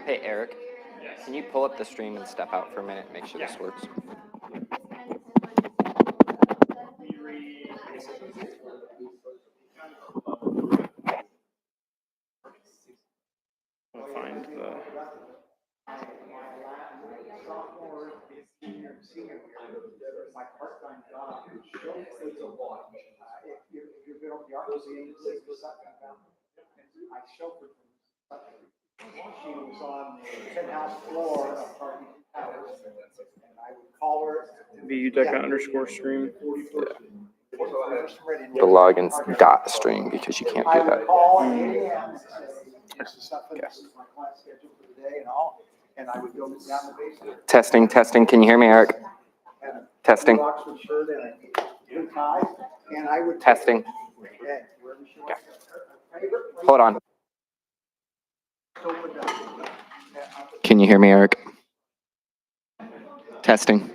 Hey, Eric, can you pull up the stream and step out for a minute and make sure this works? I'll find the. My part-time job is I chauffeured from she was on the penthouse floor of Target Towers, and I would call her. BU DECA underscore stream. The login's dot stream because you can't do I would that. call at 8 a.m. and say, this is something, this is my class schedule for the day and all, and I would go down the basement. Testing, testing. Can you hear me, Eric? Testing. Oxford shirt and a blue tie, and I would. Testing. Okay, wherever she wants. Her favorite place. Hold on. Can you hear me, Eric? Testing.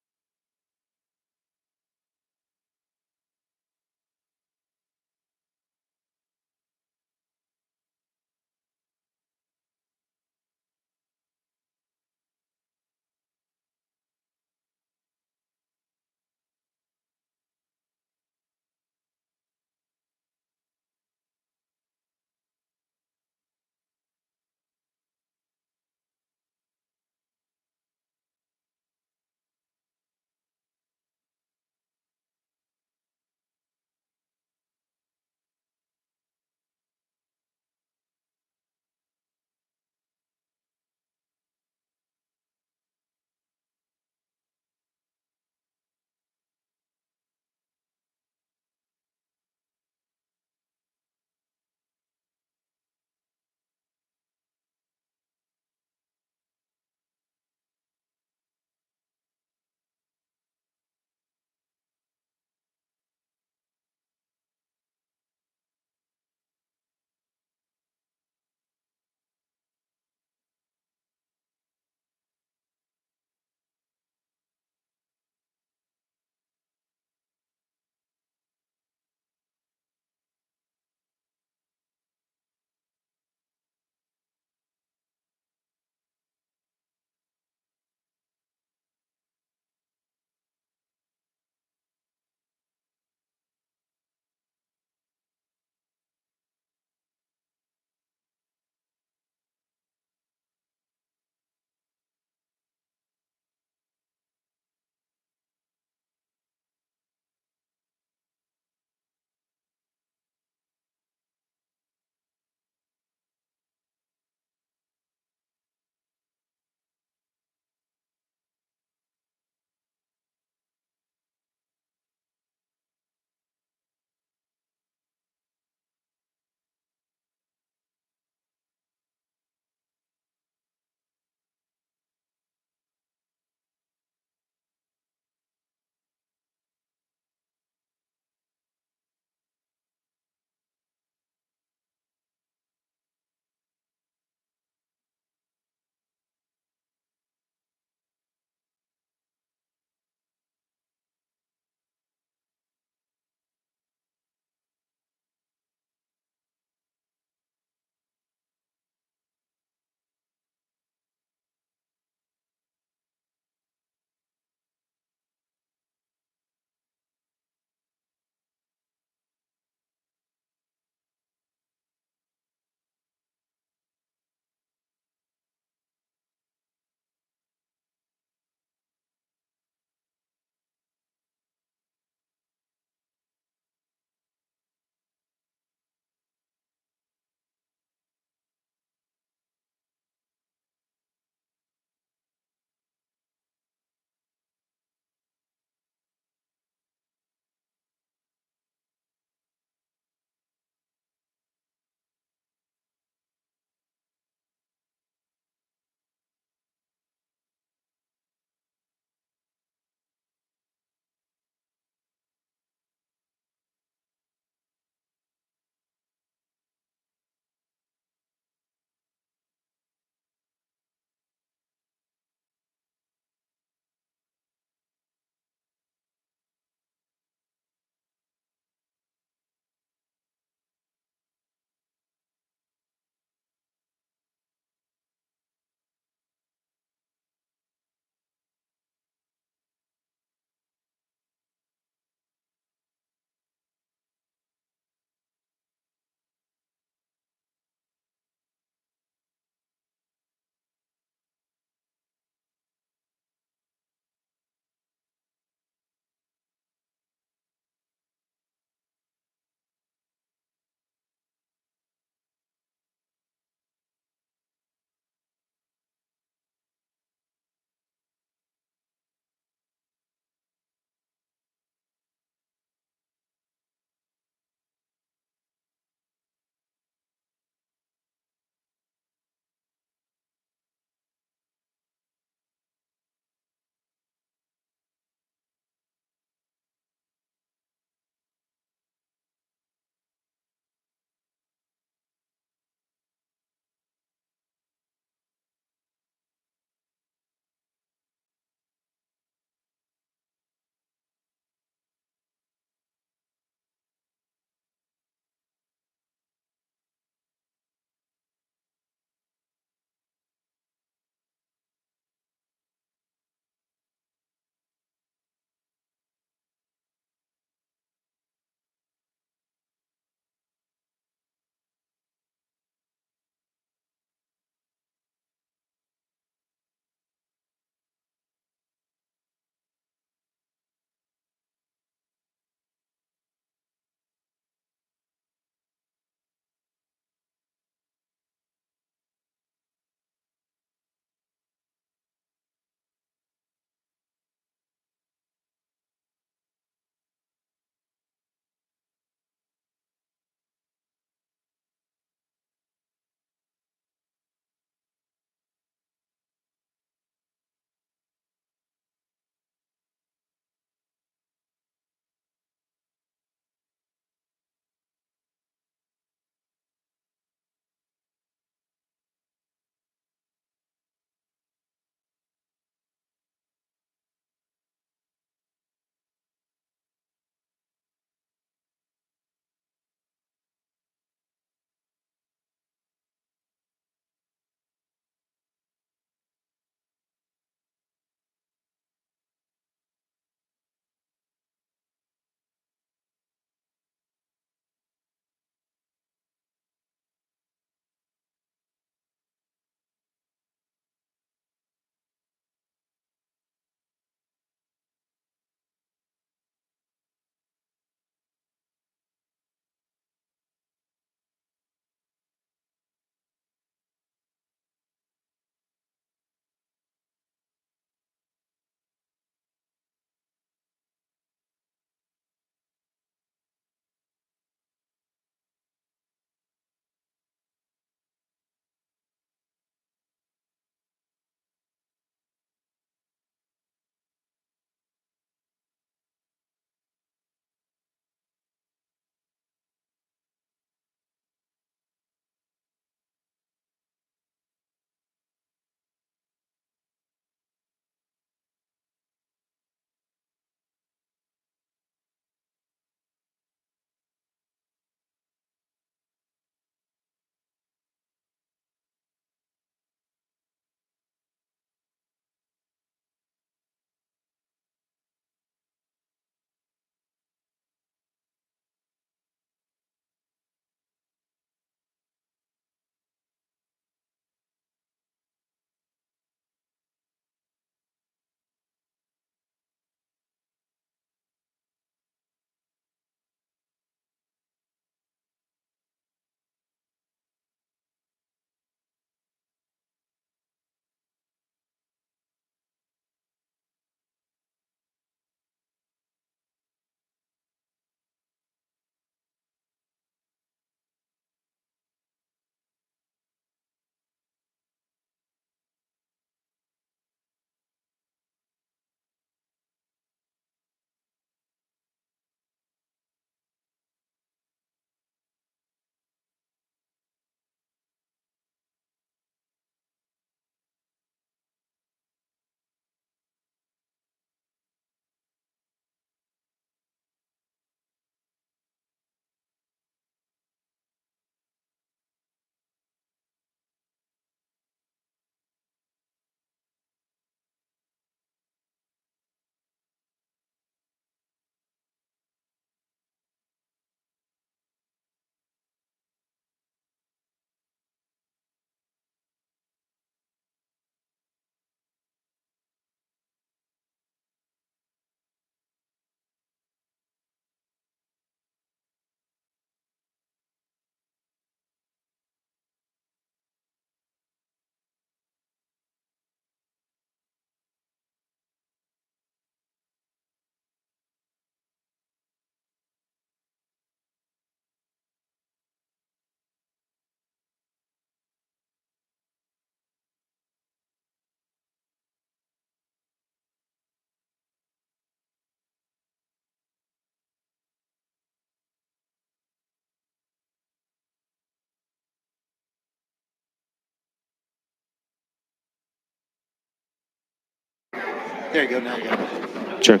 There you go, now you got it. Check.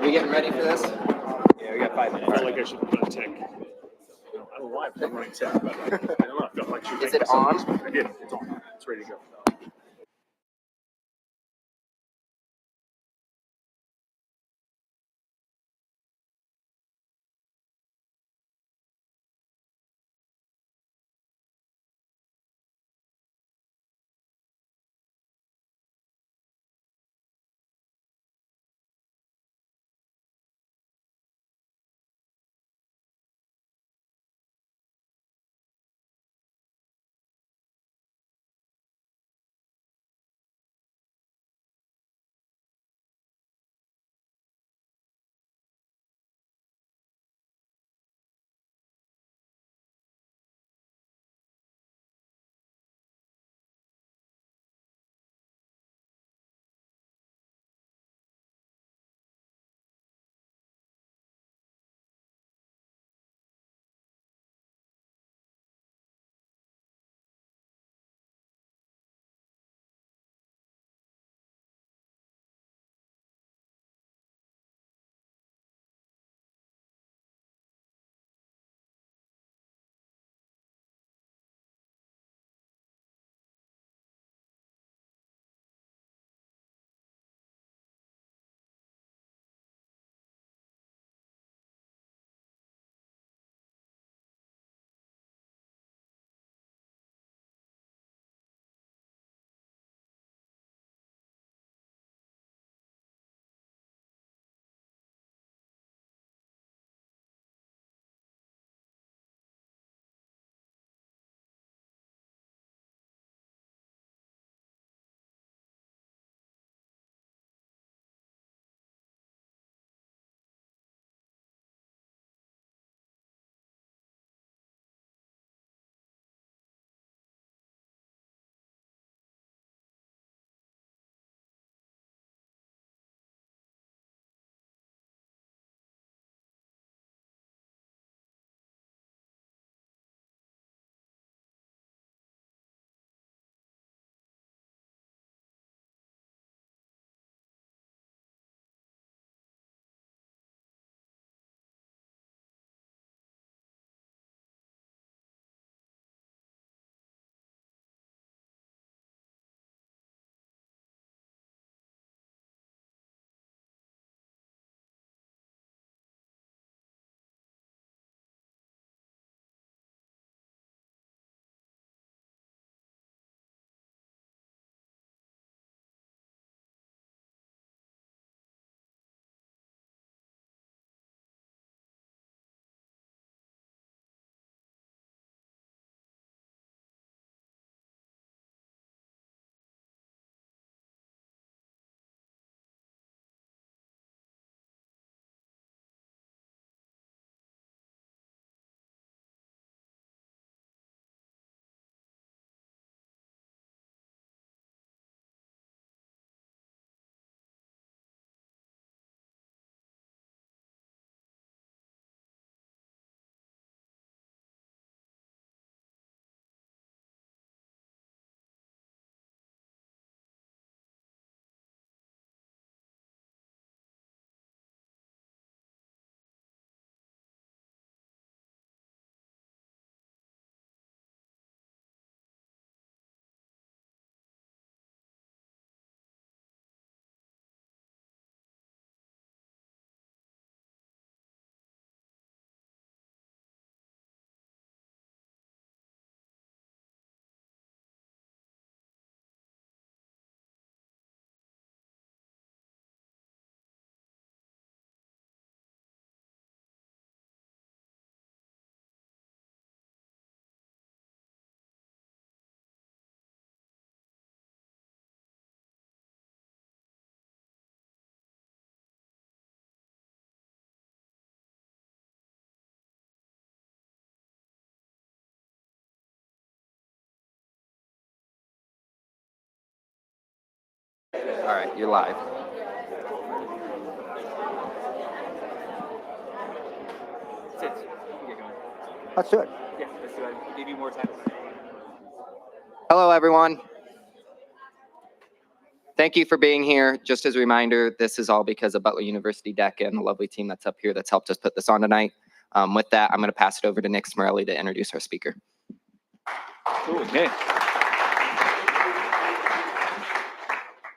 We getting ready for this? Yeah, we got 5 minutes. I feel like I should put a tick. I don't know why I put running tick, but I don't know. I felt like should Is make it myself- on? I did. It's on. It's ready to go. All right, you're live. Sit. We can get going. Let's do it. Yeah, let's do it. Maybe more time. Hello, everyone. Thank you for being here. Just as a reminder, this is all because of Butler University DECA and the lovely team that's up here that's helped us put this on tonight. With that, I'm going to pass it over to Nick Smerelli to introduce our speaker. Okay.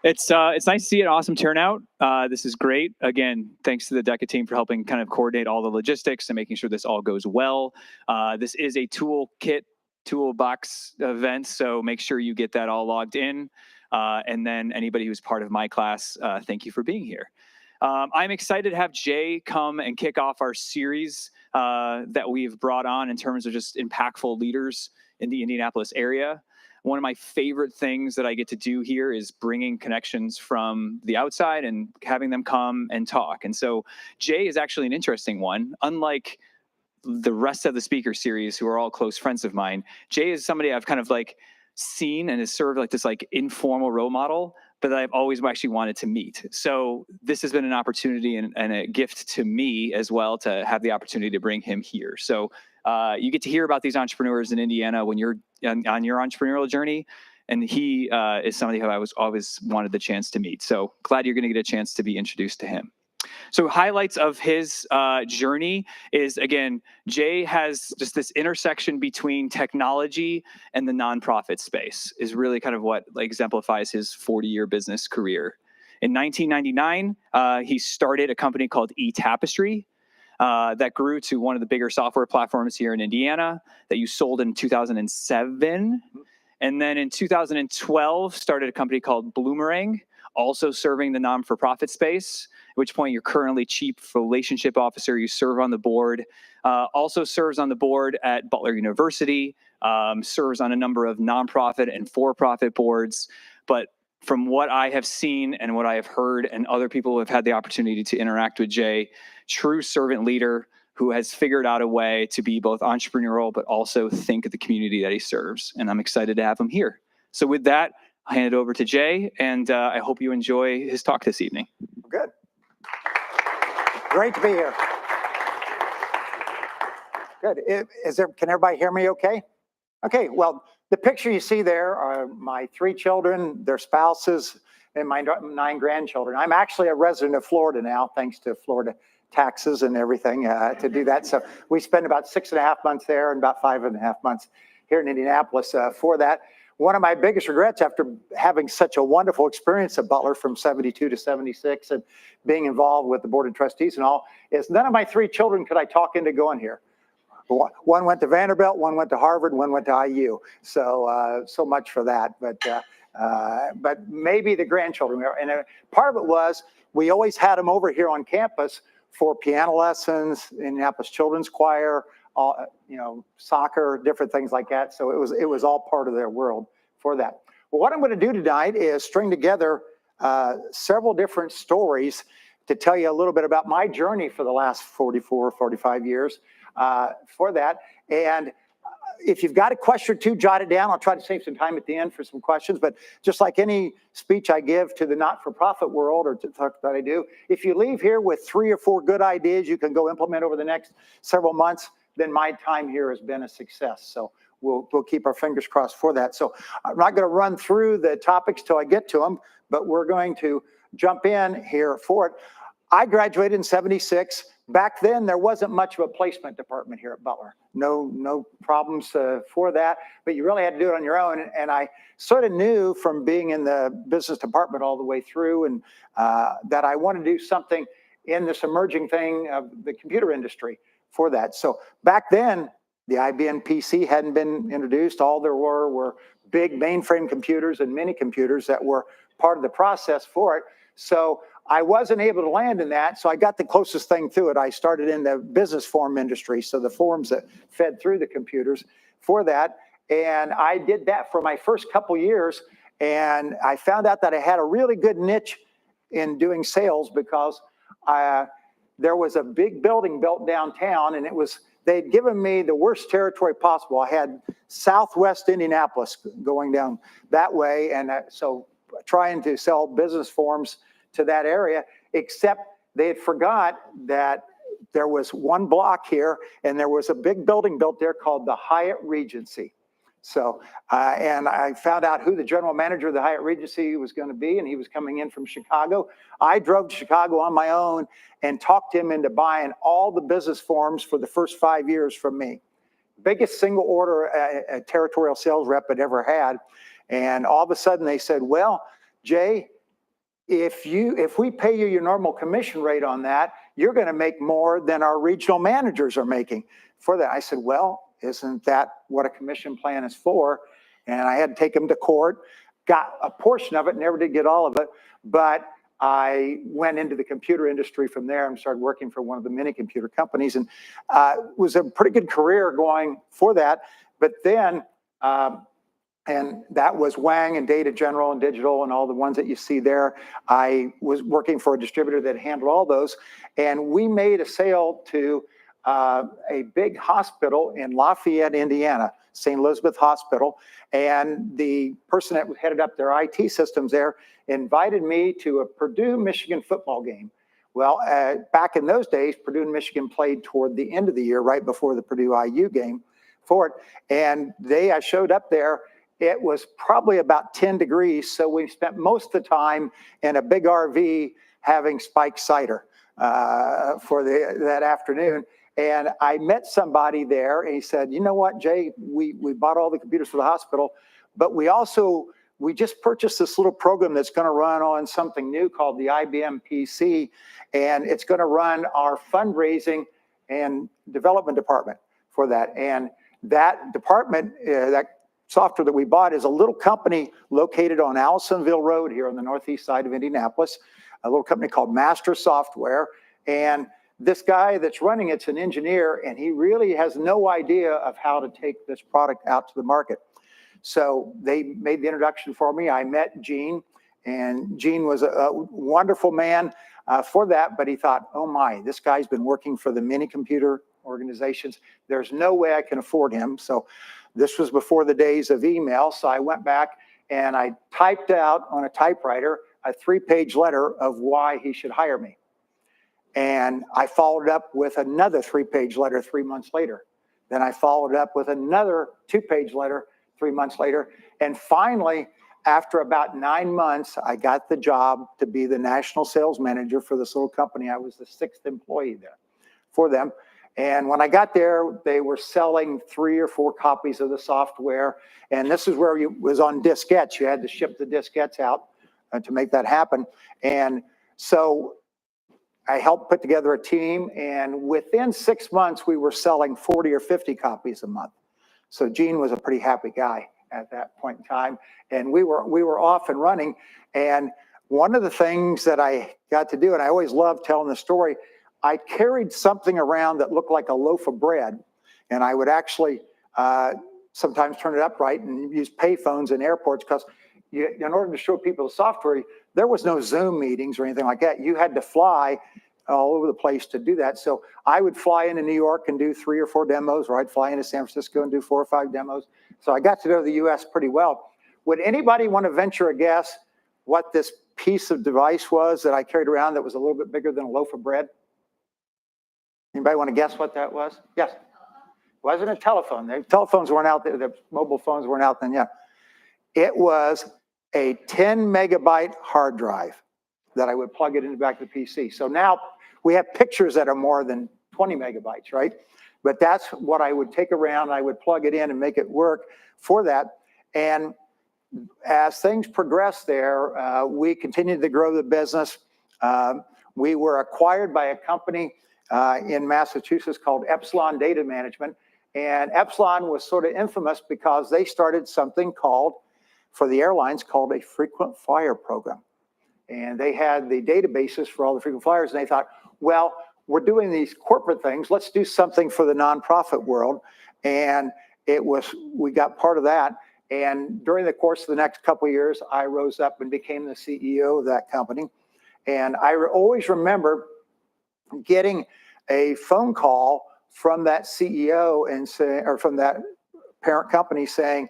It's nice to see an awesome turnout. This is great. Again, thanks to the DECA team for helping kind of coordinate all the logistics and making sure this all goes well. This is a toolbox event, so make sure you get that all logged in. And then anybody who's part of my class, thank you for being here. I'm excited to have Jay come and kick off our series that we've brought on in terms of just impactful leaders in the Indianapolis area. One of my favorite things that I get to do here is bringing connections from the outside and having them come and talk. And so Jay is actually an interesting one. Unlike the rest of the speaker series, who are all close friends of mine, Jay is somebody I've kind of like seen and has served like this like informal role model, but that I've always actually wanted to meet. So this has been an opportunity and a gift to me as well to have the opportunity to bring him here. So you get to hear about these entrepreneurs in Indiana when you're on your entrepreneurial journey, and he is somebody who I always wanted the chance to meet. So glad you're going to get a chance to be introduced to him. So highlights of his journey is, again, Jay has just this intersection between technology and the nonprofit space is really kind of what exemplifies his 40-year business career. In 1999, he started a company called eTapestry that grew to one of the bigger software platforms here in Indiana that you sold in 2007. And then in 2012, started a company called Bloomerang, also serving the non-for-profit space, at which point you're currently Chief Relationship Officer. You serve on the board, also serves on the board at Butler University, serves on a number of nonprofit and for-profit boards. But from what I have seen and what I have heard, and other people who have had the opportunity to interact with Jay, true servant leader who has figured out a way to be both entrepreneurial, but also think of the community that he serves. And I'm excited to have him here. So with that, I'll hand it over to Jay, and I hope you enjoy his talk this evening. Good. Great to be here. Good. Can everybody hear me okay? Okay, well, the picture you see there are my 3 children, their spouses, and my 9 grandchildren. I'm actually a resident of Florida now, thanks to Florida taxes and everything to do that. So we spend about 6.5 months there and about 5.5 months here in Indianapolis for that. One of my biggest regrets after having such a wonderful experience at Butler from 72 to 76 and being involved with the board of trustees and all is none of my 3 children could I talk into going here. One went to Vanderbilt, one went to Harvard, one went to IU. So so much for that. But maybe the grandchildren. And part of it was we always had them over here on campus for piano lessons, Indianapolis Children's Choir, soccer, different things like that. So it was all part of their world for that. Well, what I'm going to do tonight is string together several different stories to tell you a little bit about my journey for the last 44, 45 years for that. And if you've got a question or two, jot it down. I'll try to save some time at the end for some questions. But just like any speech I give to the not-for-profit world or to talk that I do, if you leave here with 3 or 4 good ideas you can go implement over the next several months, then my time here has been a success. So we'll keep our fingers crossed for that. So I'm not going to run through the topics till I get to them, but we're going to jump in here for it. I graduated in 76. Back then, there wasn't much of a placement department here at Butler. No problems for that, but you really had to do it on your own. And I sort of knew from being in the business department all the way through and that I wanted to do something in this emerging thing of the computer industry for that. So back then, the IBM PC hadn't been introduced. All there were big mainframe computers and mini computers that were part of the process for it. So I wasn't able to land in that, so I got the closest thing to it. I started in the business form industry, so the forms that fed through the computers for that. And I did that for my first couple years, and I found out that I had a really good niche in doing sales because there was a big building built downtown, and they'd given me the worst territory possible. I had Southwest Indianapolis going down that way, and so trying to sell business forms to that area, except they had forgot that there was one block here and there was a big building built there called the Hyatt Regency. So, and I found out who the general manager of the Hyatt Regency was going to be, and he was coming in from Chicago. I drove to Chicago on my own and talked him into buying all the business forms for the first 5 years from me. Biggest single order a territorial sales rep had ever had. And all of a sudden they said, well, Jay, if we pay you your normal commission rate on that, you're going to make more than our regional managers are making for that. I said, well, isn't that what a commission plan is for? And I had to take him to court, got a portion of it, never did get all of it, but I went into the computer industry from there and started working for one of the mini computer companies, and it was a pretty good career going for that. But then, and that was Wang and Data General and Digital and all the ones that you see there. I was working for a distributor that handled all those, and we made a sale to a big hospital in Lafayette, Indiana, St. Elizabeth Hospital, and the person that headed up their IT systems there invited me to a Purdue, Michigan football game. Well, back in those days, Purdue and Michigan played toward the end of the year, right before the Purdue IU game for it, and I showed up there. It was probably about 10 degrees, so we spent most of the time in a big RV having spiked cider for that afternoon. And I met somebody there, and he said, you know what, Jay, we bought all the computers for the hospital, but we just purchased this little program that's going to run on something new called the IBM PC, and it's going to run our fundraising and development department for that. And that department, that software that we bought is a little company located on Allisonville Road here on the northeast side of Indianapolis, a little company called Master Software. And this guy that's running it's an engineer, and he really has no idea of how to take this product out to the market. So they made the introduction for me. I met Gene, and Gene was a wonderful man for that, but he thought, oh my, this guy's been working for the mini computer organizations. There's no way I can afford him. So this was before the days of email. So I went back and I typed out on a typewriter a 3-page letter of why he should hire me. And I followed up with another 3-page letter 3 months later. Then I followed up with another 2-page letter 3 months later. And finally, after about 9 months, I got the job to be the national sales manager for this little company. I was the 6th employee there for them. And when I got there, they were selling 3 or 4 copies of the software. And this is where it was on diskettes. You had to ship the diskettes out to make that happen. And so I helped put together a team, and within 6 months, we were selling 40 or 50 copies a month. So Gene was a pretty happy guy at that point in time, and we were off and running. And one of the things that I got to do, and I always love telling the story, I carried something around that looked like a loaf of bread, and I would actually sometimes turn it upright and use payphones in airports, because in order to show people the software, there was no Zoom meetings or anything like that. You had to fly all over the place to do that. So I would fly into New York and do 3 or 4 demos, or I'd fly into San Francisco and do 4 or 5 demos. So I got to know the US pretty well. Would anybody want to venture a guess what this piece of device was that I carried around that was a little bit bigger than a loaf of bread? Anybody want to guess what that was? Yes. It wasn't a telephone. The telephones weren't out there. The mobile phones weren't out then yet. It was a 10 megabyte hard drive that I would plug it in the back of the PC. So now we have pictures that are more than 20 megabytes, right? But that's what I would take around. I would plug it in and make it work for that. And as things progressed there, we continued to grow the business. We were acquired by a company in Massachusetts called Epsilon Data Management. And Epsilon was sort of infamous because they started something called, for the airlines, called a frequent flyer program. And they had the databases for all the frequent flyers, and they thought, well, we're doing these corporate things, let's do something for the nonprofit world. And we got part of that. And during the course of the next couple of years, I rose up and became the CEO of that company. And I always remember getting a phone call from that CEO and or from that parent company saying,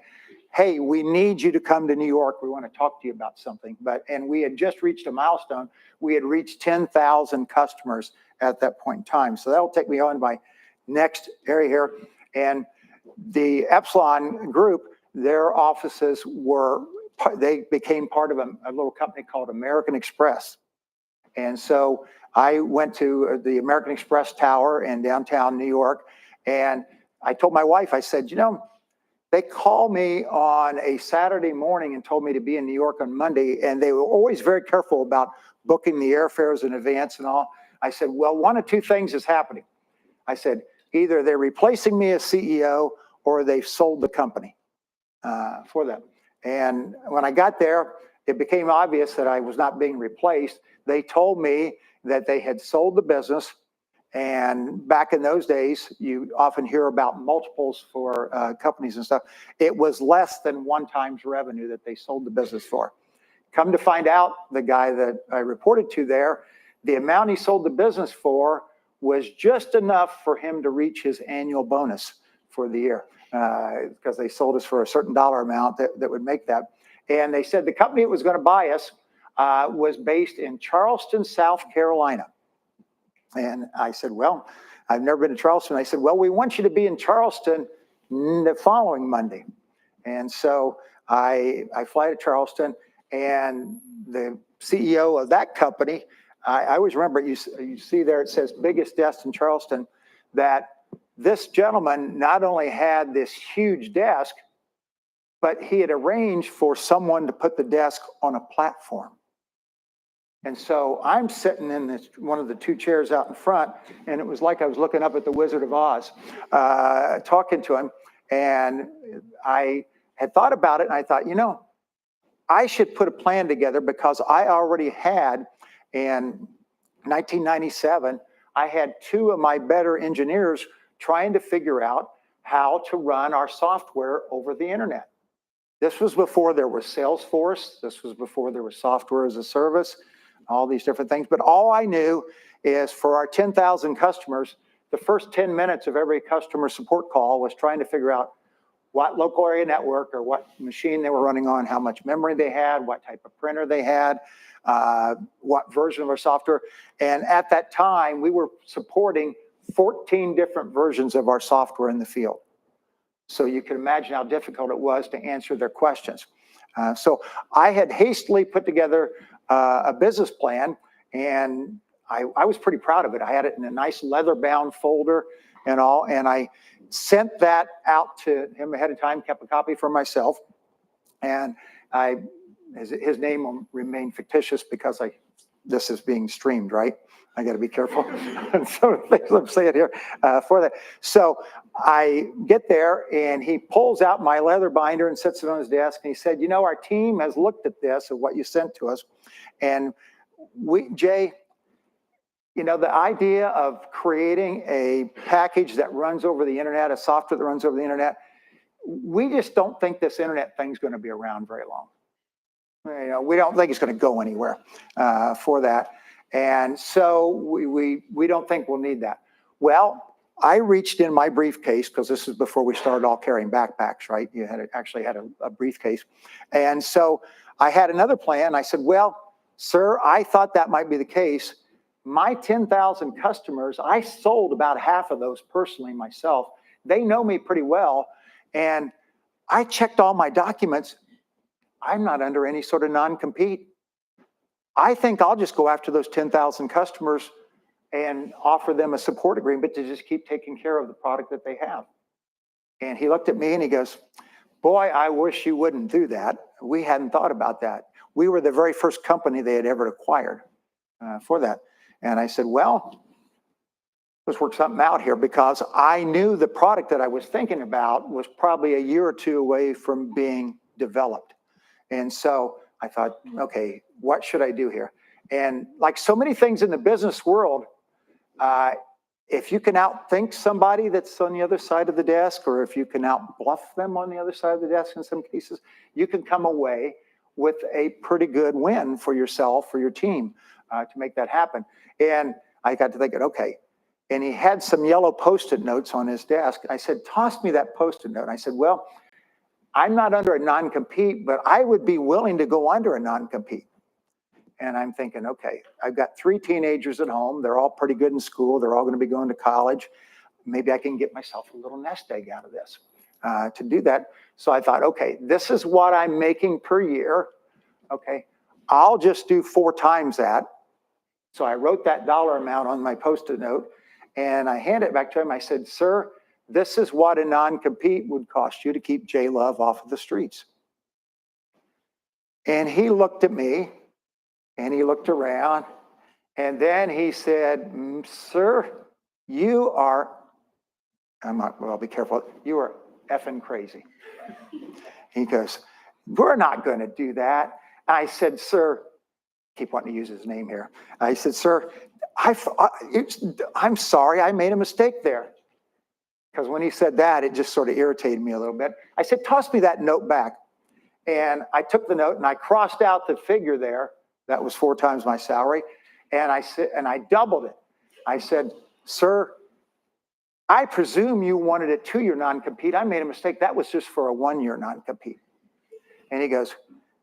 hey, we need you to come to New York. We want to talk to you about something. And we had just reached a milestone. We had reached 10,000 customers at that point in time. So that'll take me on my next area here. And the Epsilon group their offices they became part of a little company called American Express. And so I went to the American Express Tower in downtown New York, and I told my wife, I said, they called me on a Saturday morning and told me to be in New York on Monday, and they were always very careful about booking the airfares in advance and all. I said, well, one of two things is happening. I said, either they're replacing me as CEO or they've sold the company for them. And when I got there, it became obvious that I was not being replaced. They told me that they had sold the business. And back in those days, you often hear about multiples for companies and stuff. It was less than 1 times revenue that they sold the business for. Come to find out, the guy that I reported to there, the amount he sold the business for was just enough for him to reach his annual bonus for the year, because they sold us for a certain dollar amount that would make that. And they said the company that was going to buy us was based in Charleston, South Carolina. And I said, well, I've never been to Charleston. I said, well, we want you to be in Charleston the following Monday. And so I fly to Charleston, and the CEO of that company, I always remember, you see there, it says biggest desk in Charleston, that this gentleman not only had this huge desk, but he had arranged for someone to put the desk on a platform. And so I'm sitting in one of the 2 chairs out in front, and it was like I was looking up at the Wizard of Oz, talking to him. And I had thought about it, and I thought, I should put a plan together, because I already had, in 1997, I had 2 of my better engineers trying to figure out how to run our software over the internet. This was before there was Salesforce. This was before there was software as a service, all these different things. But all I knew is, for our 10,000 customers, the first 10 minutes of every customer support call was trying to figure out what local area network or what machine they were running on, how much memory they had, what type of printer they had, what version of our software. And at that time, we were supporting 14 different versions of our software in the field. So you can imagine how difficult it was to answer their questions. So I had hastily put together a business plan, and I was pretty proud of it. I had it in a nice leather-bound folder and all, and I sent that out to him ahead of time, kept a copy for myself, and his name will remain fictitious because this is being streamed, right? I got to be careful. So I'm saying here for that. So I get there, and he pulls out my leather binder and sits it on his desk, and he said, our team has looked at this, of what you sent to us, and Jay, the idea of creating a package that runs over the internet, a software that runs over the internet, we just don't think this internet thing's going to be around very long. We don't think it's going to go anywhere for that. And so we don't think we'll need that. Well, I reached in my briefcase, because this is before we started all carrying backpacks, right? You actually had a briefcase. And so I had another plan. I said, well, sir, I thought that might be the case. My 10,000 customers, I sold about half of those personally myself. They know me pretty well. And I checked all my documents. I'm not under any sort of non-compete. I think I'll just go after those 10,000 customers and offer them a support agreement to just keep taking care of the product that they have. And he looked at me and he goes, boy, I wish you wouldn't do that. We hadn't thought about that. We were the very first company they had ever acquired for that. And I said, well, let's work something out here, because I knew the product that I was thinking about was probably a year or 2 away from being developed. And so I thought, okay, what should I do here? And like so many things in the business world, if you can outthink somebody that's on the other side of the desk, or if you can outbluff them on the other side of the desk in some cases, you can come away with a pretty good win for yourself, for your team, to make that happen. And I got to thinking, okay. And he had some yellow Post-it notes on his desk. I said, toss me that Post-it note. And I said, well, I'm not under a non-compete, but I would be willing to go under a non-compete. And I'm thinking, okay, I've got 3 teenagers at home. They're all pretty good in school. They're all going to be going to college. Maybe I can get myself a little nest egg out of this. to do that. So I thought, okay, this is what I'm making per year. Okay, I'll just do 4 times that. So I wrote that dollar amount on my Post-it note, and I handed it back to him. I said, sir, this is what a non-compete would cost you to keep J Love off of the streets. And he looked at me, and he looked around, and then he said, sir, you are, well, be careful, you are effing crazy. He goes, we're not going to do that. I said, sir, keep wanting to use his name here. I said, sir, I'm sorry, I made a mistake there. Because when he said that, it just sort of irritated me a little bit. I said, toss me that note back. And I took the note and I crossed out the figure there. That was 4 times my salary. And I doubled it. I said, sir, I presume you wanted a 2-year non-compete. I made a mistake. That was just for a 1-year non-compete. And he goes,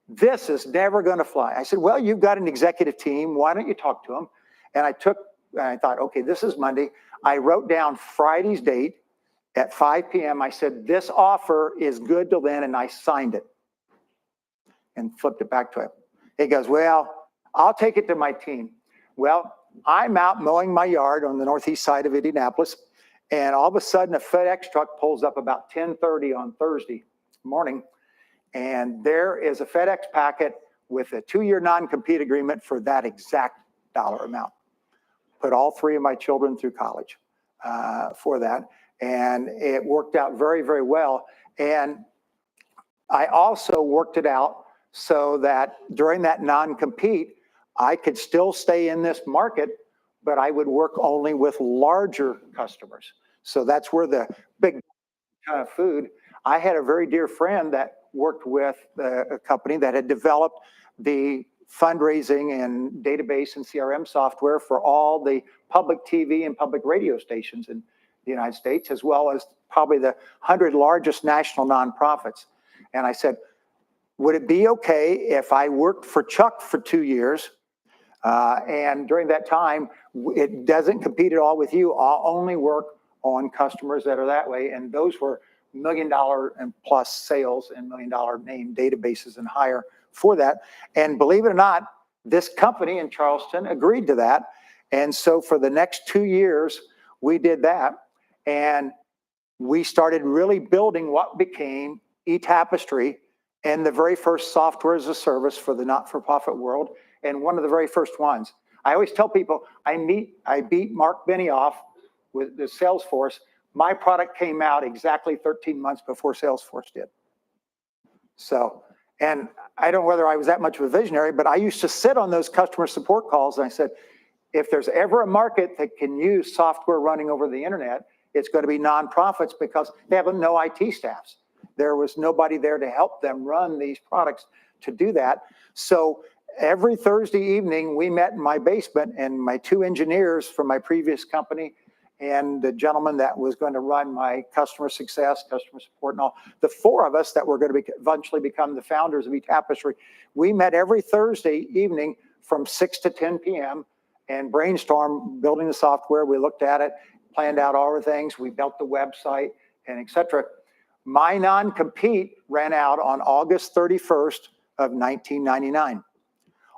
this is never going to fly. I said, well, you've got an executive team. Why don't you talk to them? And I thought, okay, this is Monday. I wrote down Friday's date at 5 p.m. I said, this offer is good till then, and I signed it and flipped it back to him. He goes, well, I'll take it to my team. Well, I'm out mowing my yard on the northeast side of Indianapolis, and all of a sudden a FedEx truck pulls up about 10:30 on Thursday morning, and there is a FedEx packet with a 2-year non-compete agreement for that exact dollar amount. Put all 3 of my children through college for that, and it worked out very, very well. And I also worked it out so that during that non-compete, I could still stay in this market, but I would work only with larger customers. So that's where the big kind of food. I had a very dear friend that worked with a company that had developed the fundraising and database and CRM software for all the public TV and public radio stations in the United States, as well as probably the 100 largest national nonprofits. And I said, would it be okay if I worked for Chuck for 2 years? And during that time, it doesn't compete at all with you. I'll only work on customers that are that way. And those were $1 million and plus sales and $1 million name databases and higher for that. And believe it or not, this company in Charleston agreed to that. And so for the next 2 years, we did that. And we started really building what became eTapestry and the very first software as a service for the not-for-profit world, and one of the very first ones. I always tell people, I beat Mark Benioff with the Salesforce. My product came out exactly 13 months before Salesforce did. So, and I don't know whether I was that much of a visionary, but I used to sit on those customer support calls and I said, if there's ever a market that can use software running over the internet, it's going to be nonprofits because they have no IT staffs. There was nobody there to help them run these products to do that. So every Thursday evening, we met in my basement, and my 2 engineers from my previous company and the gentleman that was going to run my customer success, customer support, and all, the 4 of us that were going to eventually become the founders of eTapestry, we met every Thursday evening from 6 to 10 p.m. and brainstormed building the software. We looked at it, planned out all the things. We built the website, and et cetera. My non-compete ran out on August 31st of 1999.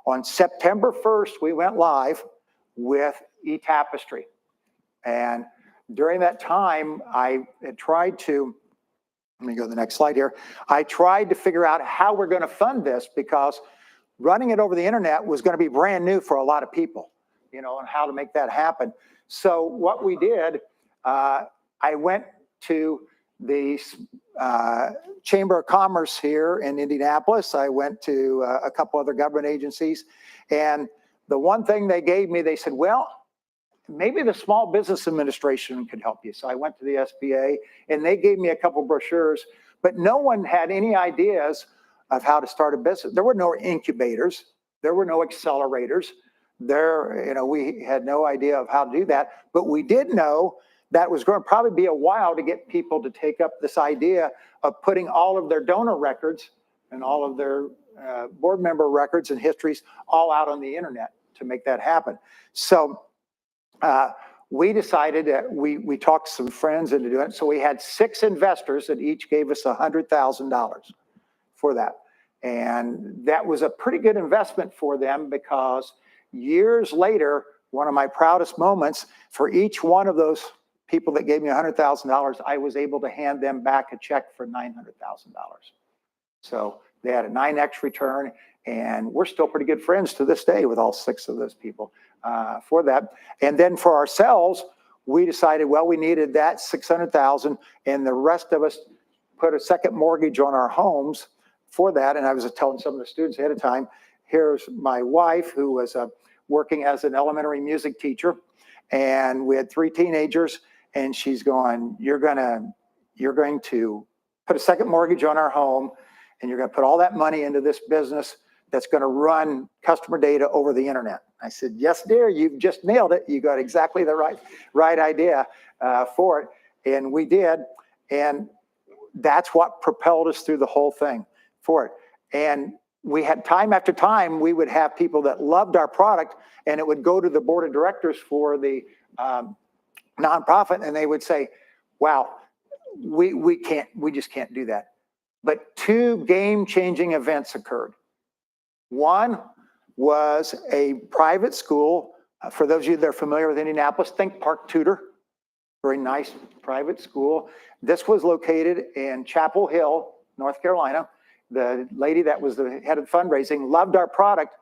On September 1st, we went live with eTapestry. And during that time, I had tried to, let me go to the next slide here. I tried to figure out how we're going to fund this because running it over the internet was going to be brand new for a lot of people, you know, and how to make that happen. So what we did, I went to the Chamber of Commerce here in Indianapolis. I went to a couple other government agencies. And the one thing they gave me, they said, well, maybe the Small Business Administration could help you. So I went to the SBA and they gave me a couple brochures, but no one had any ideas of how to start a business. There were no incubators. There were no accelerators. We had no idea of how to do that, but we did know that was going to probably be a while to get people to take up this idea of putting all of their donor records and all of their board member records and histories all out on the internet to make that happen. So we decided that we talked some friends into doing it. So we had 6 investors that each gave us $100,000 for that. And that was a pretty good investment for them, because years later, one of my proudest moments, for each one of those people that gave me $100,000, I was able to hand them back a check for $900,000. So they had a 9x return, and we're still pretty good friends to this day with all 6 of those people for that. And then for ourselves, we decided, well, we needed that $600,000, and the rest of us put a second mortgage on our homes for that. And I was telling some of the students ahead of time, here's my wife, who was working as an elementary music teacher, and we had 3 teenagers, and she's going, you're going to put a second mortgage on our home, and you're going to put all that money into this business that's going to run customer data over the internet. I said, yes, dear, you've just nailed it. You got exactly the right idea for it. And we did. And that's what propelled us through the whole thing for it. And we had time after time, we would have people that loved our product, and it would go to the board of directors for the nonprofit, and they would say, wow, we just can't do that. But 2 game-changing events occurred. One was a private school. For those of you that are familiar with Indianapolis, think Park Tudor. Very nice private school. This was located in Chapel Hill, North Carolina. The lady that was the head of fundraising loved our product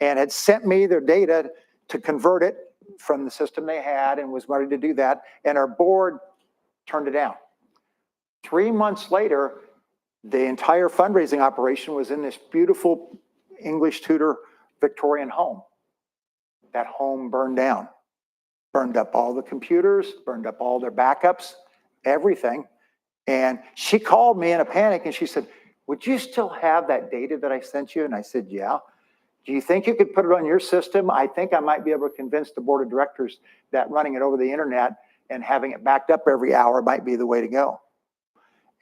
and had sent me their data to convert it from the system they had, and was ready to do that. And our board turned it down. 3 months later, the entire fundraising operation was in this beautiful English Tudor Victorian home. That home burned down, burned up all the computers, burned up all their backups, everything. And she called me in a panic, and she said, would you still have that data that I sent you? And I said, yeah. Do you think you could put it on your system? I think I might be able to convince the board of directors that running it over the internet and having it backed up every hour might be the way to go.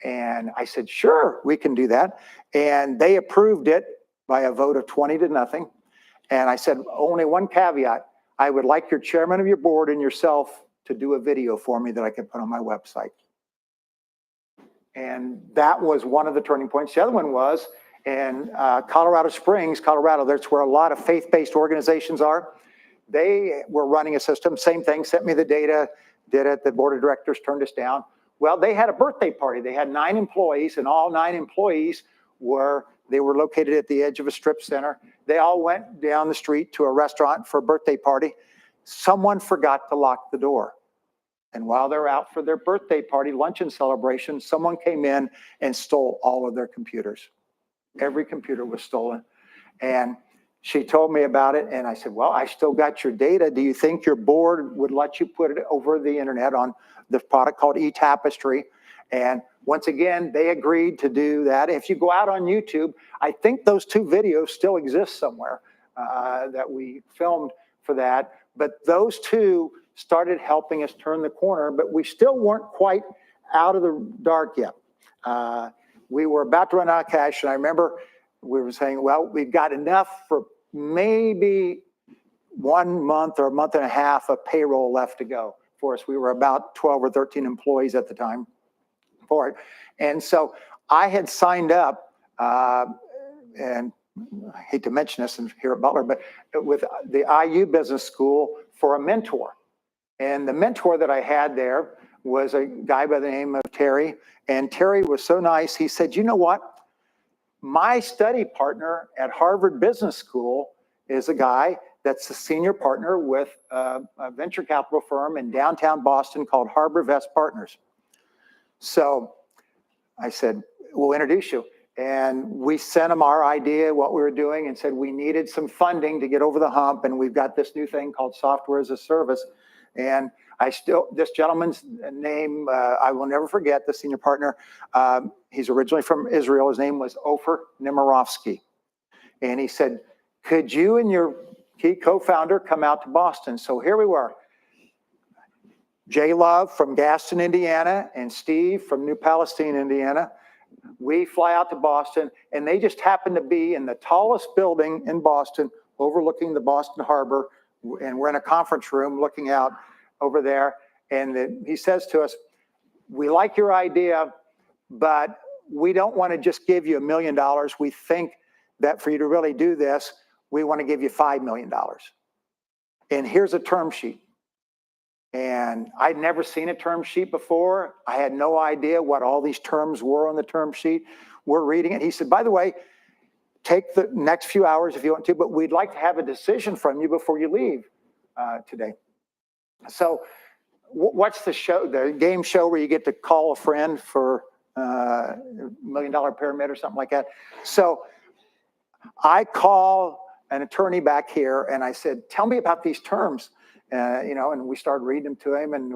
And I said, sure, we can do that. And they approved it by a vote of 20-0. And I said, only one caveat. I would like your chairman of your board and yourself to do a video for me that I can put on my website. And that was one of the turning points. The other one was in Colorado Springs, Colorado. That's where a lot of faith-based organizations are. They were running a system, same thing, sent me the data, did it. The board of directors turned us down. Well, they had a birthday party. They had 9 employees, and all 9 employees were located at the edge of a strip center. They all went down the street to a restaurant for a birthday party. Someone forgot to lock the door. And while they're out for their birthday party, luncheon celebration, someone came in and stole all of their computers. Every computer was stolen. And she told me about it, and I said, well, I still got your data. Do you think your board would let you put it over the internet on the product called eTapestry? And once again, they agreed to do that. If you go out on YouTube, I think those 2 videos still exist somewhere that we filmed for that. But those 2 started helping us turn the corner, but we still weren't quite out of the dark yet. We were about to run out of cash, and I remember we were saying, well, we've got enough for maybe 1 month or a month and a half of payroll left to go for us. We were about 12 or 13 employees at the time for it. And so I had signed up, and I hate to mention this here at Butler, but with the IU Business School for a mentor. And the mentor that I had there was a guy by the name of Terry. And Terry was so nice. He said, you know what? My study partner at Harvard Business School is a guy that's a senior partner with a venture capital firm in downtown Boston called Harbor Vest Partners. So I said, we'll introduce you. And we sent him our idea, what we were doing, and said we needed some funding to get over the hump. And we've got this new thing called software as a service. And this gentleman's name, I will never forget, the senior partner. He's originally from Israel. His name was Ofer Nemirovsky. And he said, could you and your key co-founder come out to Boston? So here we were. Jay Love from Gaston, Indiana, and Steve from New Palestine, Indiana. We fly out to Boston, and they just happened to be in the tallest building in Boston, overlooking the Boston Harbor, and we're in a conference room looking out over there. And he says to us, we like your idea, but we don't want to just give you $1 million. We think that for you to really do this, we want to give you $5 million. And here's a term sheet. And I'd never seen a term sheet before. I had no idea what all these terms were on the term sheet. We're reading it. He said, by the way, take the next few hours if you want to, but we'd like to have a decision from you before you leave today. So what's the show, the game show where you get to call a friend for $1 million pyramid or something like that? So I call an attorney back here and I said, tell me about these terms. And we started reading them to him, and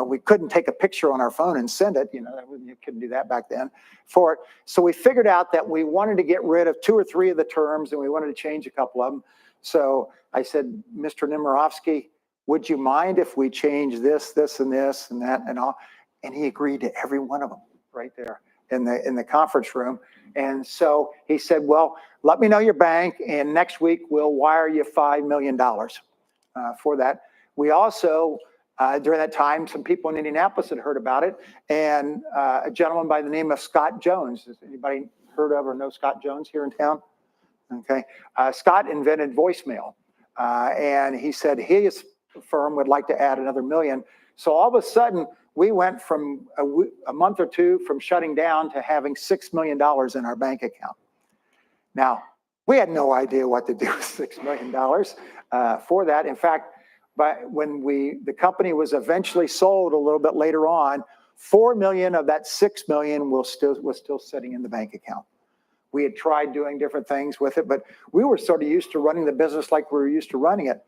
we couldn't take a picture on our phone and send it. You couldn't do that back then for it. So we figured out that we wanted to get rid of 2 or 3 of the terms, and we wanted to change a couple of them. So I said, Mr. Nemirovsky, would you mind if we change this, this, and this, and that, and all? And he agreed to every one of them right there in the conference room. And so he said, well, let me know your bank, and next week we'll wire you $5 million. For that. We also, during that time, some people in Indianapolis had heard about it, and a gentleman by the name of Scott Jones. Has anybody heard of or know Scott Jones here in town? Okay. Scott invented voicemail, and he said his firm would like to add another $1 million. So all of a sudden, we went from a month or two from shutting down to having $6 million in our bank account. Now, we had no idea what to do with $6 million for that. In fact, when the company was eventually sold a little bit later on, $4 million of that $6 million was still sitting in the bank account. We had tried doing different things with it, but we were sort of used to running the business like we were used to running it.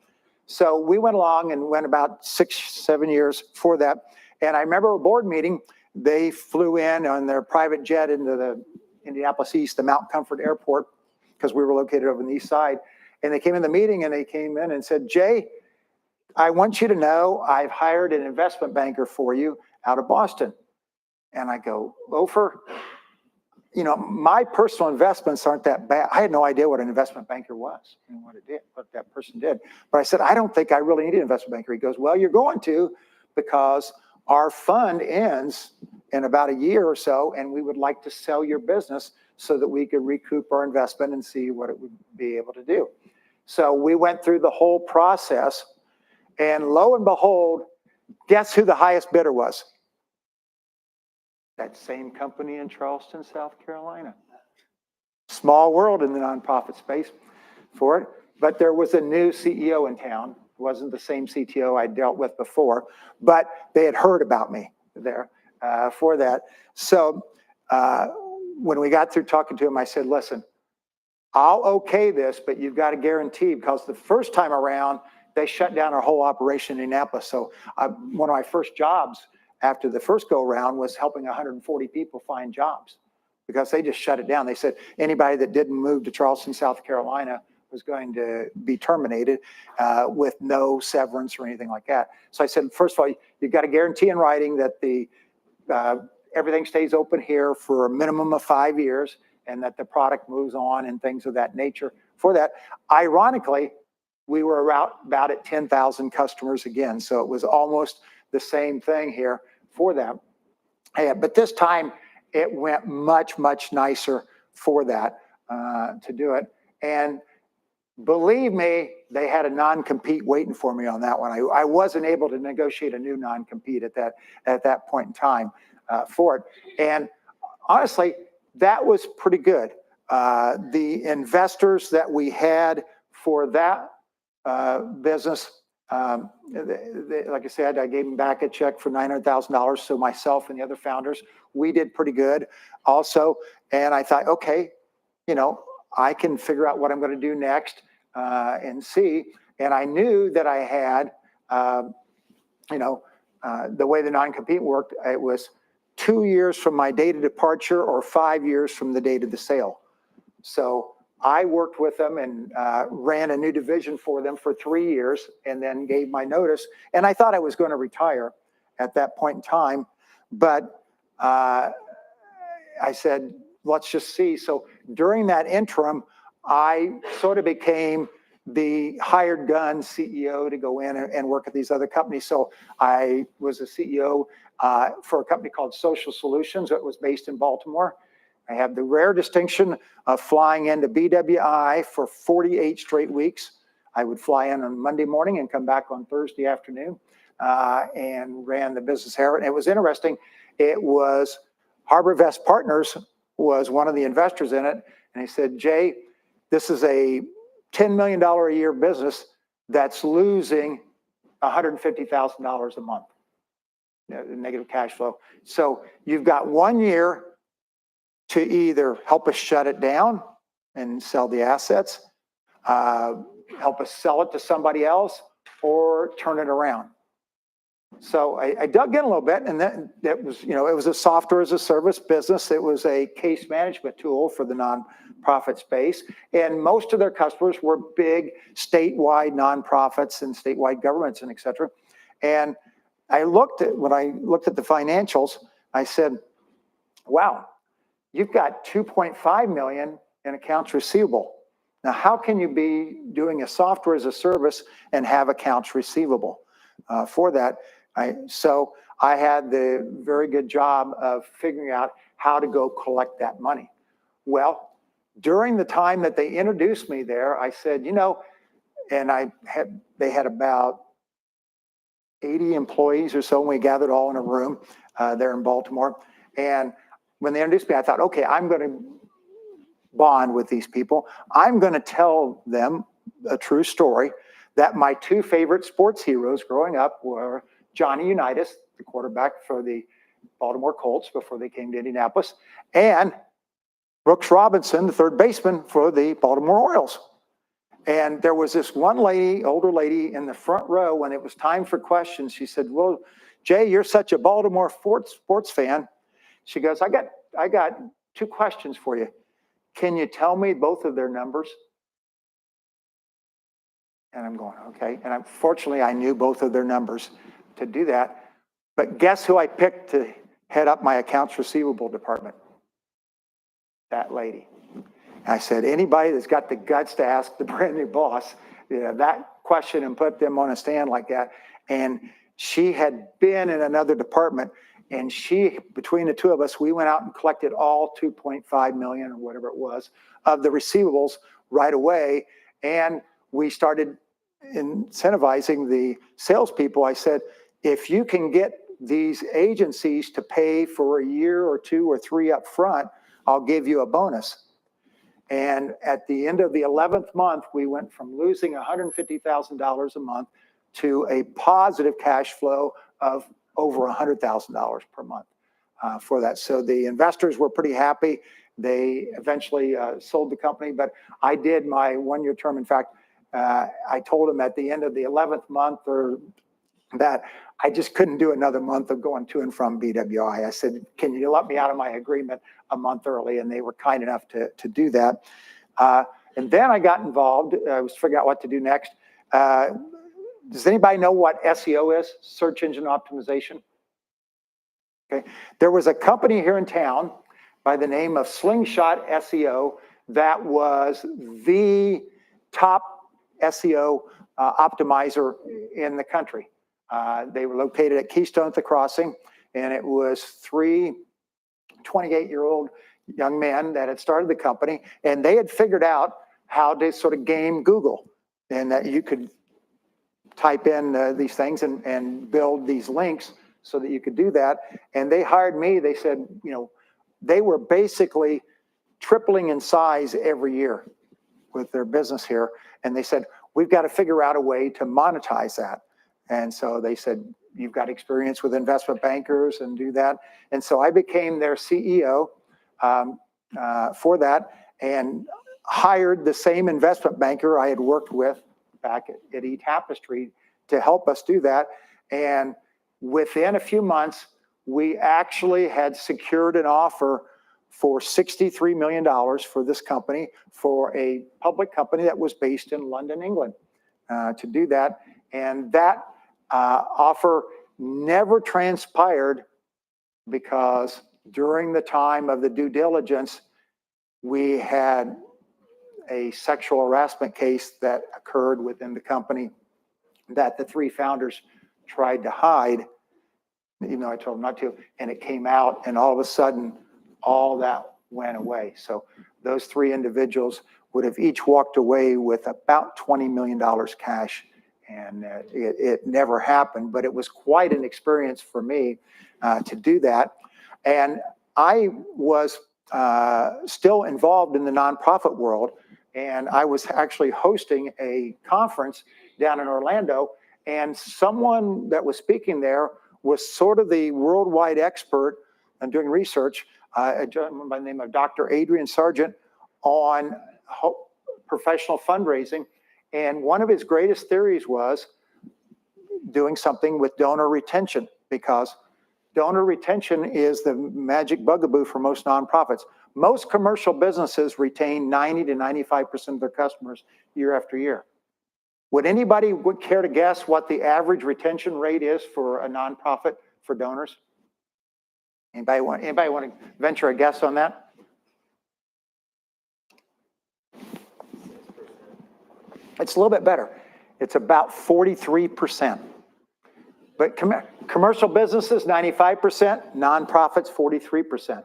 So we went along and went about 6-7 years for that. And I remember a board meeting, they flew in on their private jet into the Indianapolis East, the Mount Comfort Airport, because we were located over on the east side. And they came in the meeting and they came in and said, Jay, I want you to know I've hired an investment banker for you out of Boston. And I go, Ofer, my personal investments aren't that bad. I had no idea what an investment banker was and what that person did. But I said, I don't think I really need an investment banker. He goes, well, you're going to, because our fund ends in about a year or so, and we would like to sell your business so that we could recoup our investment and see what it would be able to do. So we went through the whole process, and lo and behold, guess who the highest bidder was? That same company in Charleston, South Carolina. Small world in the nonprofit space for it, but there was a new CEO in town. It wasn't the same CTO I dealt with before, but they had heard about me there for that. So when we got through talking to him, I said, listen, I'll okay this, but you've got to guarantee, because the first time around, they shut down our whole operation in Indianapolis. So one of my first jobs after the first go around was helping 140 people find jobs, because they just shut it down. They said anybody that didn't move to Charleston, South Carolina was going to be terminated with no severance or anything like that. So I said, first of all, you've got to guarantee in writing that everything stays open here for a minimum of 5 years, and that the product moves on and things of that nature for that. Ironically, we were about at 10,000 customers again. So it was almost the same thing here for them. But this time it went much, much nicer for that to do it. And believe me, they had a non-compete waiting for me on that one. I wasn't able to negotiate a new non-compete at that point in time for it. And honestly, that was pretty good. The investors that we had for that business, like I said, I gave them back a check for $900,000. So myself and the other founders, we did pretty good also. And I thought, okay, I can figure out what I'm going to do next and see. And I knew that I had, the way the non-compete worked, it was 2 years from my date of departure or 5 years from the date of the sale. So I worked with them and ran a new division for them for 3 years, and then gave my notice. And I thought I was going to retire at that point in time, but I said, let's just see. So during that interim, I sort of became the hired gun CEO to go in and work at these other companies. So I was a CEO for a company called Social Solutions that was based in Baltimore. I have the rare distinction of flying into BWI for 48 straight weeks. I would fly in on Monday morning and come back on Thursday afternoon and ran the business here. And it was interesting. It was Harbor Vest Partners was one of the investors in it. And he said, Jay, this is a $10 million a year business that's losing $150,000 a month, negative cash flow. So you've got 1 year to either help us shut it down and sell the assets, help us sell it to somebody else, or turn it around. So I dug in a little bit, and that was, it was a software as a service business. It was a case management tool for the nonprofit space, and most of their customers were big statewide nonprofits and statewide governments and et cetera. And when I looked at the financials, I said, wow, you've got 2.5 million in accounts receivable. Now, how can you be doing a software as a service and have accounts receivable for that? So I had the very good job of figuring out how to go collect that money. Well, during the time that they introduced me there, I said, and they had about 80 employees or so, and we gathered all in a room there in Baltimore. And when they introduced me, I thought, okay, I'm going to bond with these people. I'm going to tell them a true story that my two favorite sports heroes growing up were Johnny Unitas, the quarterback for the Baltimore Colts before they came to Indianapolis, and Brooks Robinson, the third baseman for the Baltimore Orioles. And there was this one lady, older lady in the front row, when it was time for questions. She said, well, Jay, you're such a Baltimore sports fan. She goes, I got two questions for you. Can you tell me both of their numbers? And I'm going, okay. And unfortunately, I knew both of their numbers to do that. But guess who I picked to head up my accounts receivable department? That lady. And I said, anybody that's got the guts to ask the brand new boss that question and put them on a stand like that. And she had been in another department, and between the two of us, we went out and collected all 2.5 million or whatever it was of the receivables right away. And we started incentivizing the salespeople. I said, if you can get these agencies to pay for a year or 2 or 3 up front, I'll give you a bonus. And at the end of the 11th month, we went from losing $150,000 a month to a positive cash flow of over $100,000 per month for that. So the investors were pretty happy. They eventually sold the company, but I did my 1-year term. In fact, I told them at the end of the 11th month that I just couldn't do another month of going to and from BWI. I said, can you let me out of my agreement a month early? And they were kind enough to do that. And then I got involved. I was figuring out what to do next. Does anybody know what SEO is? Search engine optimization. Okay. There was a company here in town by the name of Slingshot SEO that was the top SEO optimizer in the country. They were located at Keystone at the Crossing, and it was 3 28-year-old young men that had started the company, and they had figured out how to sort of game Google, and that you could type in these things and build these links so that you could do that. And they hired me. They said, they were basically tripling in size every year with their business here. And they said, we've got to figure out a way to monetize that. And so they said, you've got experience with investment bankers and do that. And so I became their CEO for that, and hired the same investment banker I had worked with back at eTapestry to help us do that. And within a few months, we actually had secured an offer for $63 million for this company, for a public company that was based in London, England, to do that. And that offer never transpired because during the time of the due diligence, we had a sexual harassment case that occurred within the company that the three founders tried to hide, even though I told them not to, and it came out, and all of a sudden, all that went away. So those three individuals would have each walked away with about $20 million cash, and it never happened, but it was quite an experience for me to do that. And I was still involved in the nonprofit world, and I was actually hosting a conference down in Orlando, and someone that was speaking there was sort of the worldwide expert on doing research, a gentleman by the name of Dr. Adrian Sargent, on professional fundraising. And one of his greatest theories was doing something with donor retention, because donor retention is the magic bugaboo for most nonprofits. Most commercial businesses retain 90 to 95% of their customers year after year. Would anybody care to guess what the average retention rate is for a nonprofit for donors? Anybody want to venture a guess on that? It's a little bit better. It's about 43%. But commercial businesses, 95%, nonprofits, 43%.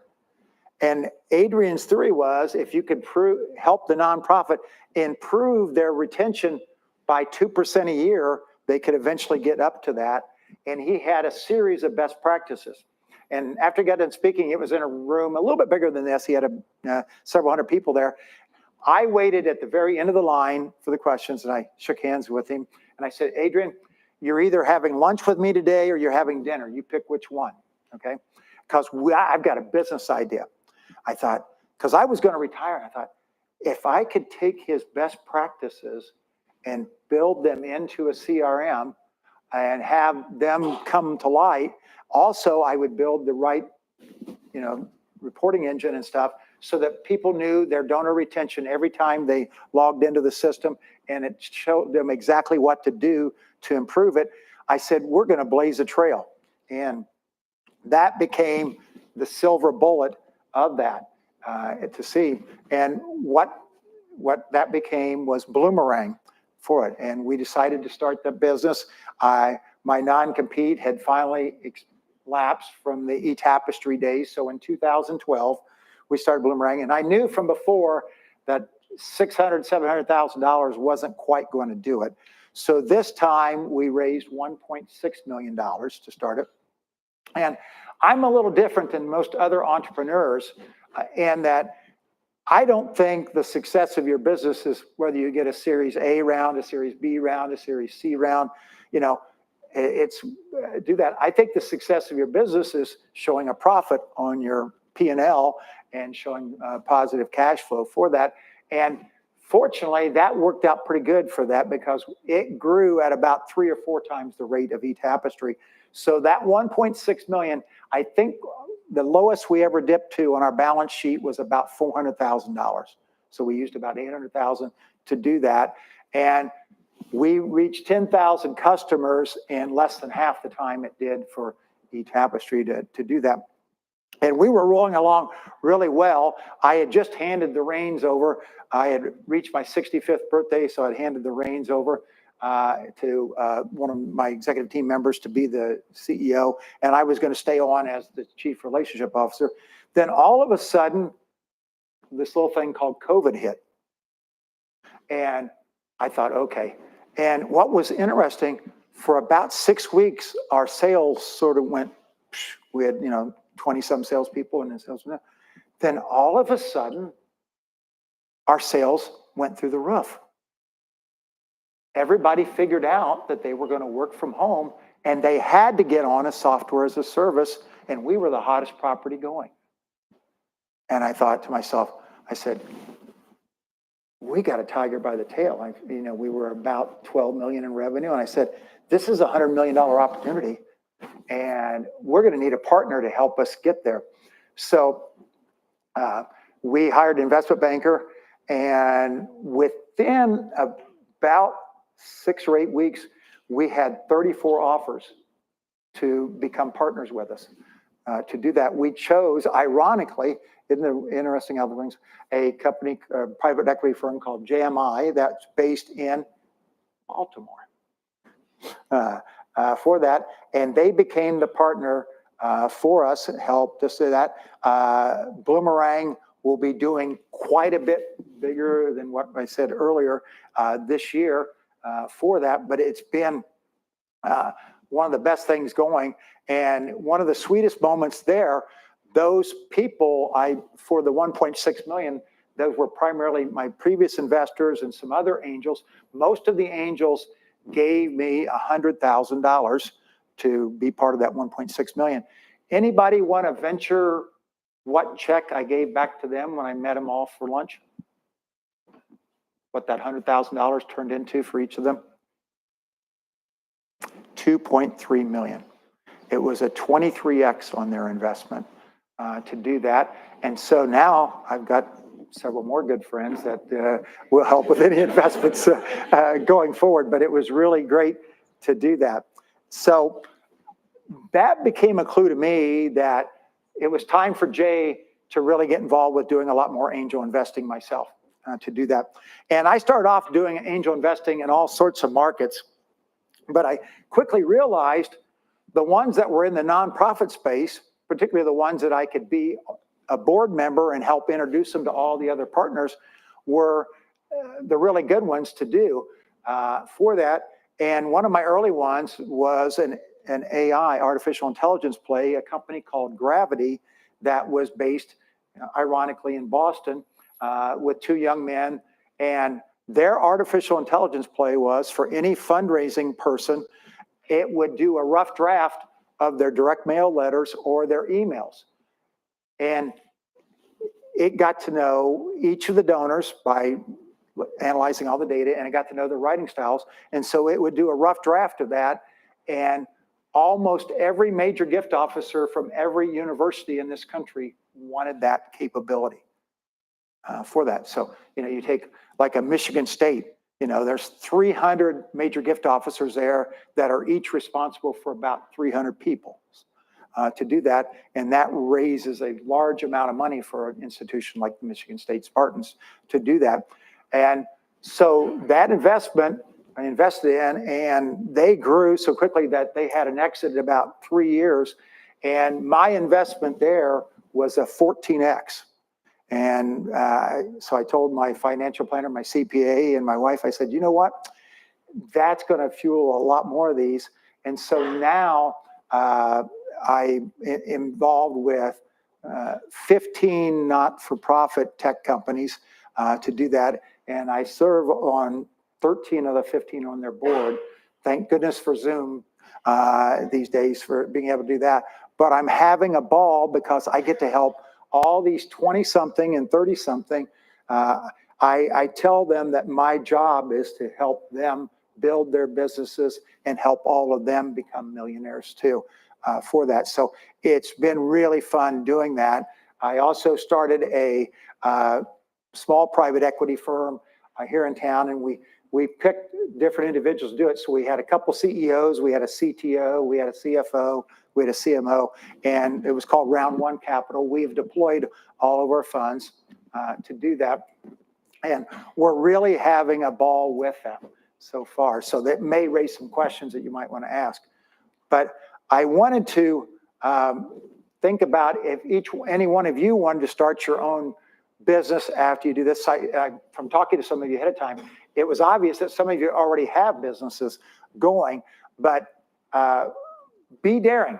And Adrian's theory was if you could help the nonprofit improve their retention by 2% a year, they could eventually get up to that. And he had a series of best practices. And after he got done speaking, it was in a room a little bit bigger than this. He had several hundred people there. I waited at the very end of the line for the questions, and I shook hands with him. And I said, Adrian, you're either having lunch with me today or you're having dinner. You pick which one, okay? Because I've got a business idea. I thought, because I was going to retire, and I thought, if I could take his best practices and build them into a CRM and have them come to light, also I would build the right, reporting engine and stuff so that people knew their donor retention every time they logged into the system, and it showed them exactly what to do to improve it. I said, we're going to blaze a trail. And that became the silver bullet of that to see. And what that became was Bloomerang for it. And we decided to start the business. My non-compete had finally lapsed from the eTapestry days. So in 2012, we started Bloomerang. And I knew from before that $600,000, $700,000 wasn't quite going to do it. So this time we raised $1.6 million to start it. And I'm a little different than most other entrepreneurs in that I don't think the success of your business is whether you get a Series A round, a Series B round, a Series C round, it's do that. I think the success of your business is showing a profit on your P&L and showing positive cash flow for that. And fortunately, that worked out pretty good for that because it grew at about 3 or 4 times the rate of eTapestry. So that 1.6 million, I think the lowest we ever dipped to on our balance sheet was about $400,000. So we used about $800,000 to do that. And we reached 10,000 customers in less than half the time it did for eTapestry to do that. And we were rolling along really well. I had just handed the reins over. I had reached my 65th birthday, so I'd handed the reins over to one of my executive team members to be the CEO, and I was going to stay on as the chief relationship officer. Then all of a sudden, this little thing called COVID hit. And I thought, okay. And what was interesting, for about 6 weeks, our sales sort of went, we had, 20-some salespeople and then salesmen. Then all of a sudden, our sales went through the roof. Everybody figured out that they were going to work from home, and they had to get on a software as a service, and we were the hottest property going. And I thought to myself, I said, we got a tiger by the tail. We were about 12 million in revenue, and I said, this is a $100 million opportunity, and we're going to need a partner to help us get there. So we hired an investment banker, and within about 6 or 8 weeks, we had 34 offers to become partners with us. To do that, we chose, ironically, isn't it interesting how the things, a company, a private equity firm called JMI that's based in Baltimore for that. And they became the partner for us, helped us do that. Bloomerang will be doing quite a bit bigger than what I said earlier this year for that, but it's been one of the best things going. And one of the sweetest moments there, those people, for the 1.6 million, those were primarily my previous investors and some other angels. Most of the angels gave me $100,000 to be part of that 1.6 million. Anybody want to venture what check I gave back to them when I met them all for lunch? What that $100,000 turned into for each of them? 2.3 million. It was a 23x on their investment to do that. And so now I've got several more good friends that will help with any investments going forward, but it was really great to do that. So that became a clue to me that it was time for Jay to really get involved with doing a lot more angel investing myself to do that. And I started off doing angel investing in all sorts of markets, but I quickly realized the ones that were in the nonprofit space, particularly the ones that I could be a board member and help introduce them to all the other partners, were the really good ones to do for that. And one of my early ones was an AI, artificial intelligence play, a company called Gravity that was based, ironically, in Boston with two young men. And their artificial intelligence play was for any fundraising person, it would do a rough draft of their direct mail letters or their emails. And it got to know each of the donors by analyzing all the data, and it got to know their writing styles. And so it would do a rough draft of that. And almost every major gift officer from every university in this country wanted that capability for that. So, you take like a Michigan State, there's 300 major gift officers there that are each responsible for about 300 people to do that. And that raises a large amount of money for an institution like the Michigan State Spartans to do that. And so that investment I invested in, and they grew so quickly that they had an exit in about 3 years. And my investment there was a 14x. And so I told my financial planner, my CPA, and my wife, I said, you know what? That's going to fuel a lot more of these. And so now I'm involved with 15 not-for-profit tech companies to do that. And I serve on 13 of the 15 on their board. Thank goodness for Zoom these days for being able to do that. But I'm having a ball because I get to help all these 20-something and 30-something. I tell them that my job is to help them build their businesses and help all of them become millionaires too for that. So it's been really fun doing that. I also started a small private equity firm here in town, and we picked different individuals to do it. So we had a couple CEOs, we had a CTO, we had a CFO, we had a CMO, and it was called Round One Capital. We've deployed all of our funds to do that. And we're really having a ball with them so far. So that may raise some questions that you might want to ask. But I wanted to think about if any one of you wanted to start your own business after you do this. From talking to some of you ahead of time, it was obvious that some of you already have businesses going, but be daring.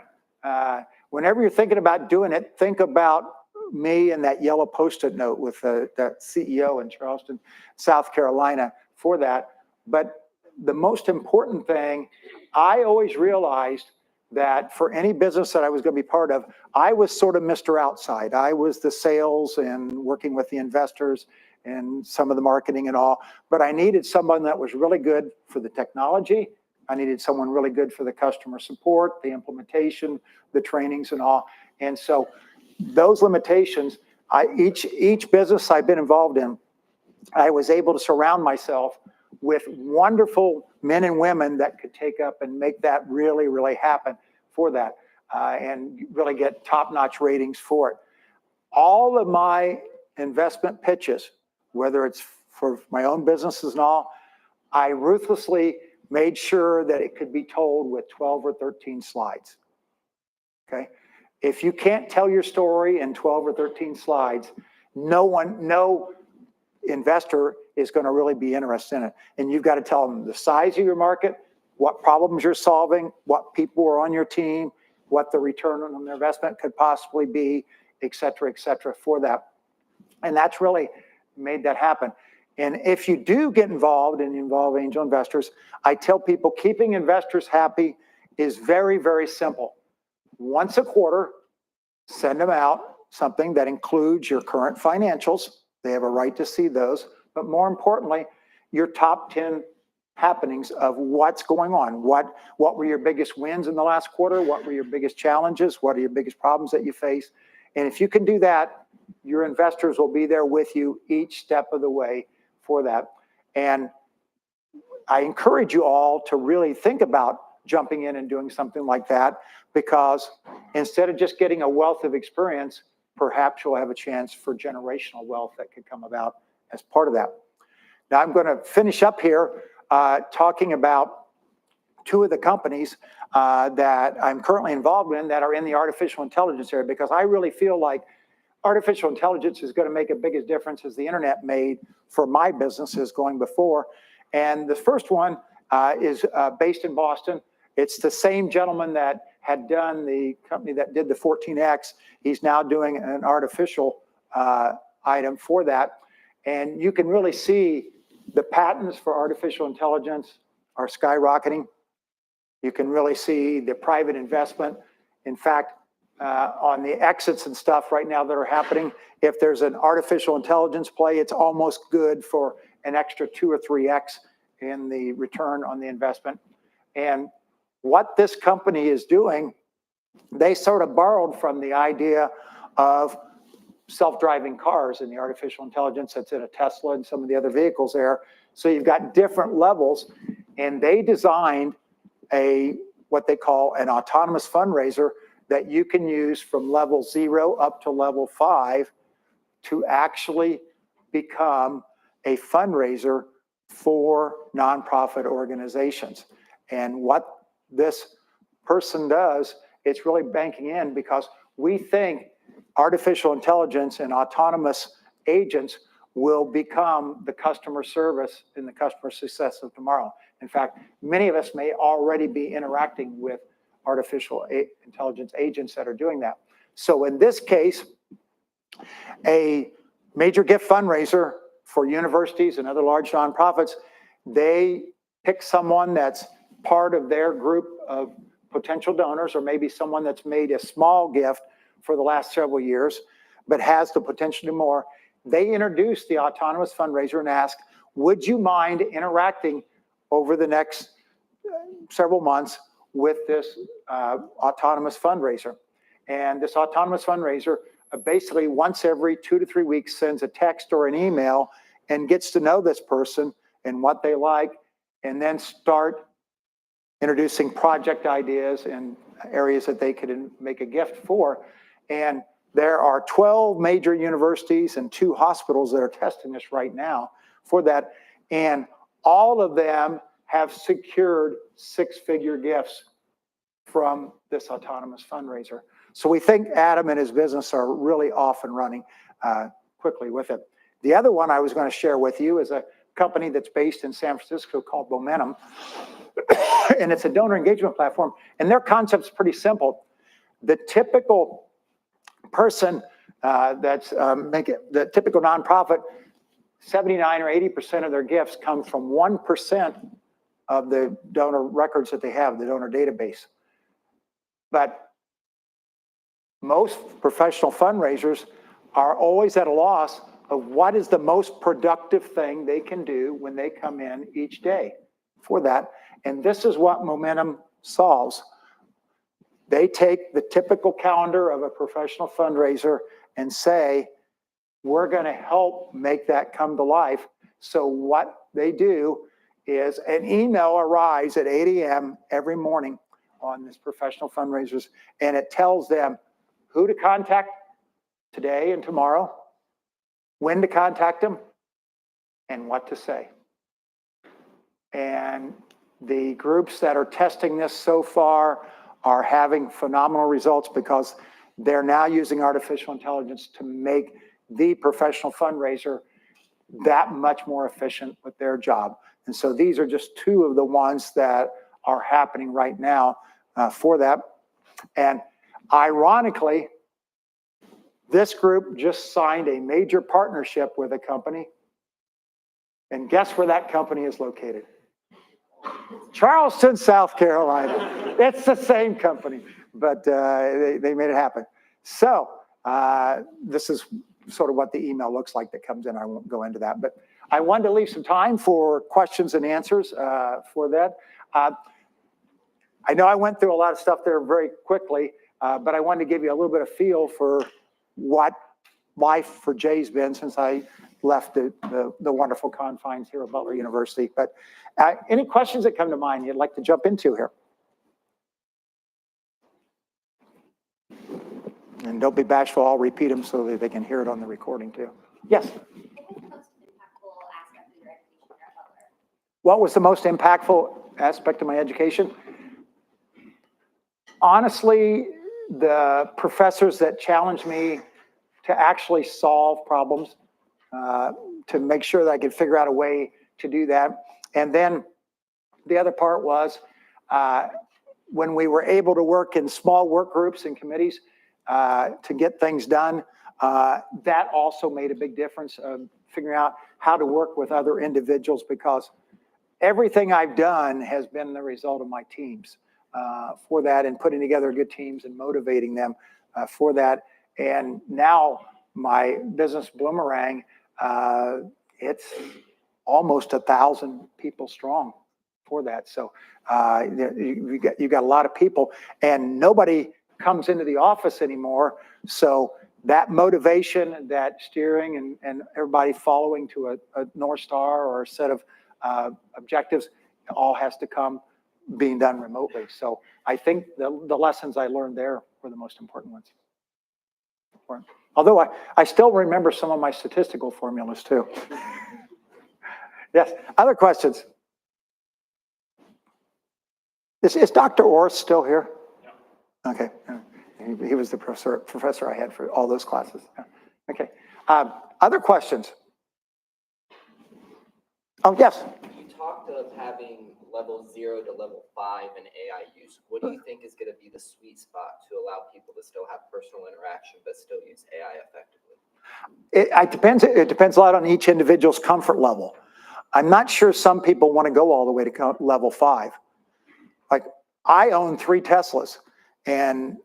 Whenever you're thinking about doing it, think about me and that yellow Post-it note with that CEO in Charleston, South Carolina for that. But the most important thing, I always realized that for any business that I was going to be part of, I was sort of Mr. Outside. I was the sales and working with the investors and some of the marketing and all, but I needed someone that was really good for the technology. I needed someone really good for the customer support, the implementation, the trainings and all. And so those limitations, each business I've been involved in, I was able to surround myself with wonderful men and women that could take up and make that really, really happen for that and really get top-notch ratings for it. all of my investment pitches, whether it's for my own businesses and all, I ruthlessly made sure that it could be told with 12 or 13 slides. Okay? If you can't tell your story in 12 or 13 slides, no investor is going to really be interested in it. And you've got to tell them the size of your market, what problems you're solving, what people are on your team, what the return on their investment could possibly be, et cetera, for that. And that's really made that happen. And if you do get involved and involve angel investors, I tell people keeping investors happy is very, very simple. Once a quarter, send them out something that includes your current financials. They have a right to see those. But more importantly, your top 10 happenings of what's going on. What were your biggest wins in the last quarter? What were your biggest challenges? What are your biggest problems that you face? And if you can do that, your investors will be there with you each step of the way for that. And I encourage you all to really think about jumping in and doing something like that, because instead of just getting a wealth of experience, perhaps you'll have a chance for generational wealth that could come about as part of that. Now I'm going to finish up here talking about two of the companies that I'm currently involved in that are in the artificial intelligence area, because I really feel like artificial intelligence is going to make a biggest difference as the internet made for my businesses going before. And the first one is based in Boston. It's the same gentleman that had done the company that did the 14X. He's now doing an artificial item for that. And you can really see the patents for artificial intelligence are skyrocketing. You can really see the private investment. In fact, on the exits and stuff right now that are happening, if there's an artificial intelligence play, it's almost good for an extra 2 or 3x in the return on the investment. And what this company is doing, they sort of borrowed from the idea of self-driving cars and the artificial intelligence that's in a Tesla and some of the other vehicles there. So you've got different levels, and they designed what they call an autonomous fundraiser that you can use from level 0 up to level 5 to actually become a fundraiser for nonprofit organizations. And what this person does, it's really banking in, because we think artificial intelligence and autonomous agents will become the customer service and the customer success of tomorrow. In fact, many of us may already be interacting with artificial intelligence agents that are doing that. So in this case, a major gift fundraiser for universities and other large nonprofits, they pick someone that's part of their group of potential donors, or maybe someone that's made a small gift for the last several years, but has the potential to do more. They introduce the autonomous fundraiser and ask, would you mind interacting over the next several months with this autonomous fundraiser? And this autonomous fundraiser basically once every 2 to 3 weeks sends a text or an email and gets to know this person and what they like, and then start introducing project ideas and areas that they could make a gift for. And there are 12 major universities and 2 hospitals that are testing this right now for that. And all of them have secured 6-figure gifts from this autonomous fundraiser. So we think Adam and his business are really off and running quickly with it. The other one I was going to share with you is a company that's based in San Francisco called Momentum. And it's a donor engagement platform. And their concept's pretty simple. The typical person the typical nonprofit, 79 or 80% of their gifts come from 1% of the donor records that they have, the donor database. But most professional fundraisers are always at a loss of what is the most productive thing they can do when they come in each day for that. And this is what Momentum solves. They take the typical calendar of a professional fundraiser and say, we're going to help make that come to life. So what they do is an email arrives at 8 a.m. every morning on this professional fundraisers, and it tells them who to contact, today and tomorrow, when to contact them, and what to say. And the groups that are testing this so far are having phenomenal results because they're now using artificial intelligence to make the professional fundraiser that much more efficient with their job. And so these are just two of the ones that are happening right now for that. And ironically, this group just signed a major partnership with a company. And guess where that company is located? Charleston, South Carolina. It's the same company, but they made it happen. So this is sort of what the email looks like that comes in. I won't go into that, but I wanted to leave some time for questions and answers for that. I know I went through a lot of stuff there very quickly, but I wanted to give you a little bit of feel for what life for Jay's been since I left the wonderful confines here at Butler University. But any questions that come to mind you'd like to jump into here? And don't be bashful, I'll repeat them so that they can hear it on the recording too. Yes? What was the most impactful aspect of my education? Honestly, the professors that challenged me to actually solve problems, to make sure that I could figure out a way to do that. And then the other part was when we were able to work in small work groups and committees to get things done, that also made a big difference of figuring out how to work with other individuals, because everything I've done has been the result of my teams for that, and putting together good teams and motivating them for that. And now my business Bloomerang, it's almost 1,000 people strong for that. So you got a lot of people, and nobody comes into the office anymore. So that motivation, that steering, and everybody following to a North Star or a set of objectives, all has to come being done remotely. So I think the lessons I learned there were the most important ones. Although I still remember some of my statistical formulas too. Yes, other questions? Is Dr. Orth still here? Yeah. Okay, he was the professor I had for all those classes. Okay, other questions? Oh, yes. You talked of having level 0 to level 5 in AI use. What do you think is going to be the sweet spot to allow people to still have personal interaction but still use AI effectively? It depends a lot on each individual's comfort level. I'm not sure some people want to go all the way to level 5. Like, I own 3 Teslas, and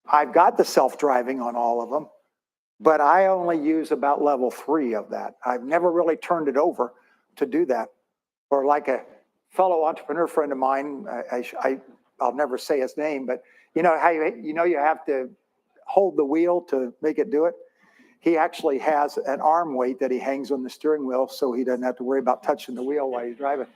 I've got the self-driving on all of them, but I only use about level 3 of that. I've never really turned it over to do that. Or like a fellow entrepreneur friend of mine, I'll never say his name, but you know how you have to hold the wheel to make it do it? He actually has an arm weight that he hangs on the steering wheel so he doesn't have to worry about touching the wheel while he's driving.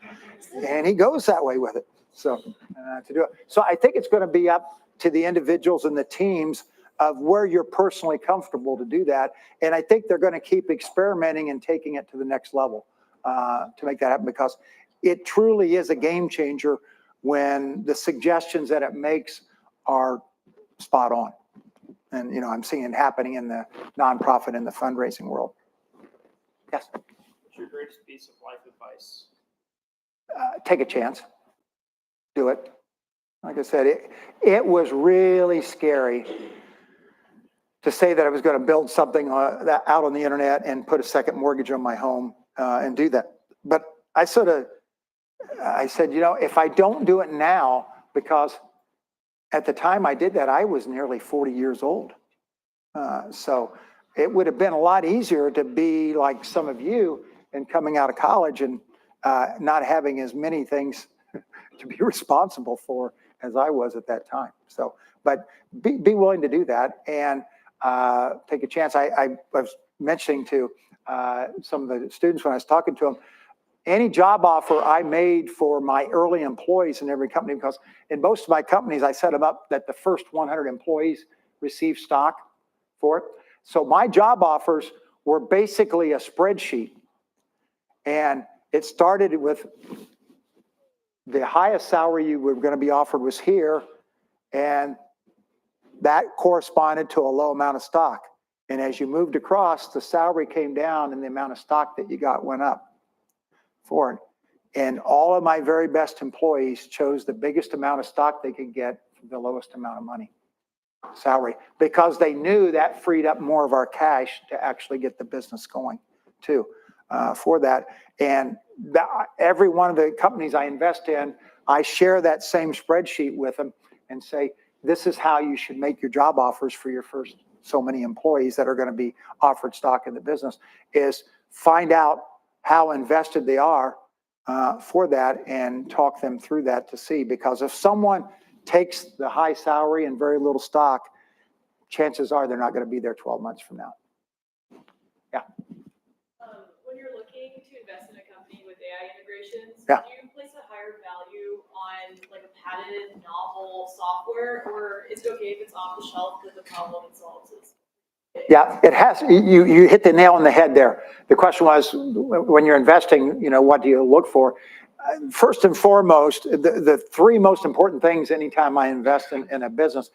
And he goes that way with it. So to do it. So I think it's going to be up to the individuals and the teams of where you're personally comfortable to do that. And I think they're going to keep experimenting and taking it to the next level to make that happen, because it truly is a game changer when the suggestions that it makes are spot on. And, you know, I'm seeing it happening in the nonprofit and the fundraising world. Yes? What's your greatest piece of life advice? Take a chance. Do it. Like I said, it was really scary to say that I was going to build something out on the internet and put a second mortgage on my home and do that. But I said, you know, if I don't do it now, because at the time I did that, I was nearly 40 years old. So it would have been a lot easier to be like some of you and coming out of college and not having as many things to be responsible for as I was at that time. So, but be willing to do that and take a chance. I was mentioning to some of the students when I was talking to them, any job offer I made for my early employees in every company, because in most of my companies, I set them up that the first 100 employees receive stock for it. So my job offers were basically a spreadsheet. And it started with the highest salary you were going to be offered was here, and that corresponded to a low amount of stock. And as you moved across, the salary came down and the amount of stock that you got went up for it. And all of my very best employees chose the biggest amount of stock they could get for the lowest amount of money, salary, because they knew that freed up more of our cash to actually get the business going too, for that. And every one of the companies I invest in, I share that same spreadsheet with them and say, this is how you should make your job offers for your first so many employees that are going to be offered stock in the business, is find out how invested they are for that and talk them through that to see. Because if someone takes the high salary and very little stock, chances are they're not going to be there 12 months from now. Yeah. When you're looking to invest in a company with AI integrations, Yeah. do you place a higher value on like a patented novel software, or is it okay if it's off the shelf because the problem it solves is? Yeah, it has. You hit the nail on the head there. The question was, when you're investing, what do you look for? First and foremost, the three most important things anytime I invest in a business: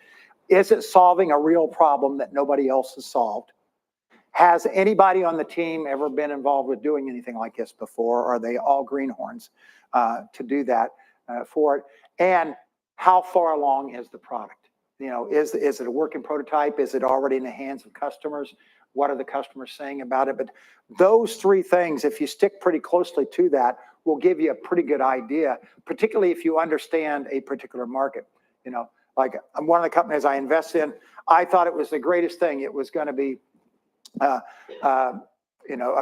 is it solving a real problem that nobody else has solved? Has anybody on the team ever been involved with doing anything like this before? Are they all greenhorns to do that for it? And how far along is the product? Is it a working prototype? Is it already in the hands of customers? What are the customers saying about it? But those three things, if you stick pretty closely to that, will give you a pretty good idea, particularly if you understand a particular market. Like one of the companies I invest in, I thought it was the greatest thing. It was going to be a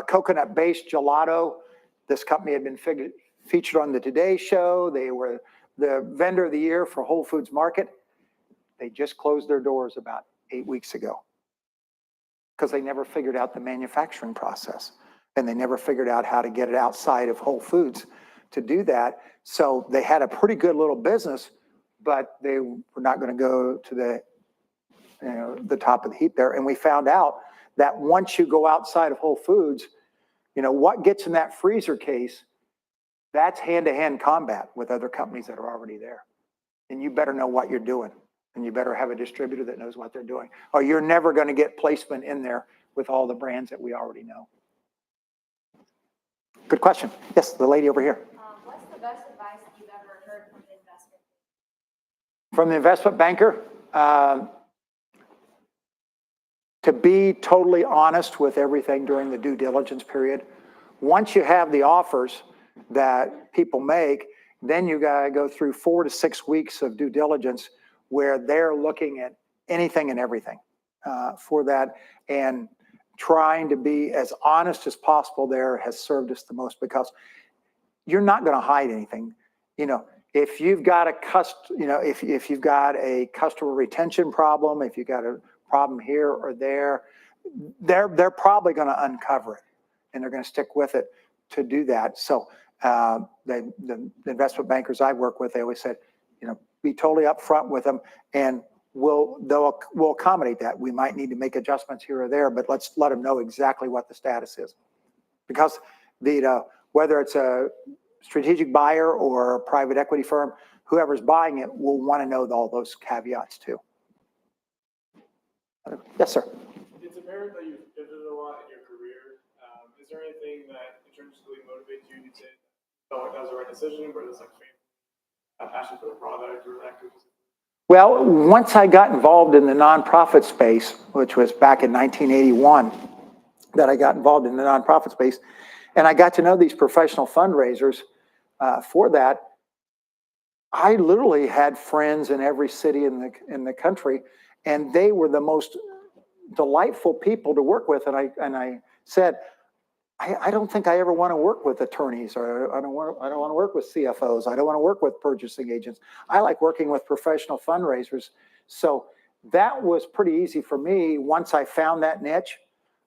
coconut-based gelato. This company had been featured on the Today Show. They were the vendor of the year for Whole Foods Market. They just closed their doors about 8 weeks ago because they never figured out the manufacturing process, and they never figured out how to get it outside of Whole Foods to do that. So they had a pretty good little business, but they were not going to go to the top of the heap there. And we found out that once you go outside of Whole Foods, what gets in that freezer case, that's hand-to-hand combat with other companies that are already there. And you better know what you're doing. And you better have a distributor that knows what they're doing, or you're never going to get placement in there with all the brands that we already know. Good question. Yes, the lady over here. What's the best advice you've ever heard from the investment? From the investment banker? To be totally honest with everything during the due diligence period. Once you have the offers that people make, then you got to go through 4 to 6 weeks of due diligence where they're looking at anything and everything for that, and trying to be as honest as possible there has served us the most, because you're not going to hide anything. If you've got if you've got a customer retention problem, if you've got a problem here or there, they're probably going to uncover it, and they're going to stick with it to do that. So the investment bankers I work with, they always said, be totally upfront with them, and we'll accommodate that. We might need to make adjustments here or there, but let's let them know exactly what the status is, because whether it's a strategic buyer or a private equity firm, whoever's buying it will want to know all those caveats too. Yes, sir. It's apparent that you've pivoted a lot in your career. Is there anything that intrinsically motivates you to say, oh, that was the right decision, whether it's like a passion for the product or activism? Well, once I got involved in the nonprofit space, which was back in 1981, that I got involved in the nonprofit space, and I got to know these professional fundraisers for that. I literally had friends in every city in the country, and they were the most delightful people to work with. And I said, I don't think I ever want to work with attorneys, or I don't want to work with CFOs. I don't want to work with purchasing agents. I like working with professional fundraisers. So that was pretty easy for me once I found that niche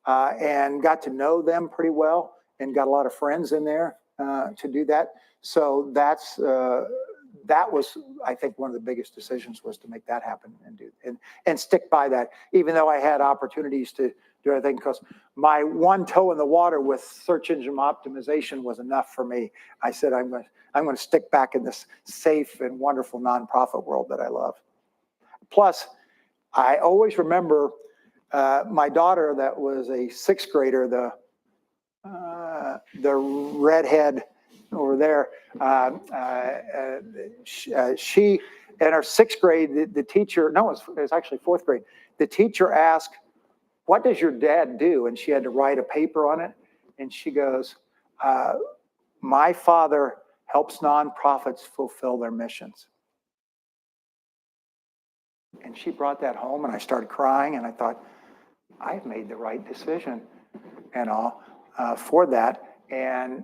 and got to know them pretty well, and got a lot of friends in there to do that. So that's that was, I think, one of the biggest decisions was to make that happen and stick by that, even though I had opportunities to do everything, because my one toe in the water with search engine optimization was enough for me. I said, I'm going to stick back in this safe and wonderful nonprofit world that I love. Plus, I always remember my daughter that was a sixth grader, the redhead over there, she, in her sixth grade, the teacher, no, it was actually fourth grade, the teacher asked, "What does your dad do?" And she had to write a paper on it. And she goes, "My father helps nonprofits fulfill their missions." And she brought that home, and I started crying, and I thought, I've made the right decision and all for that. And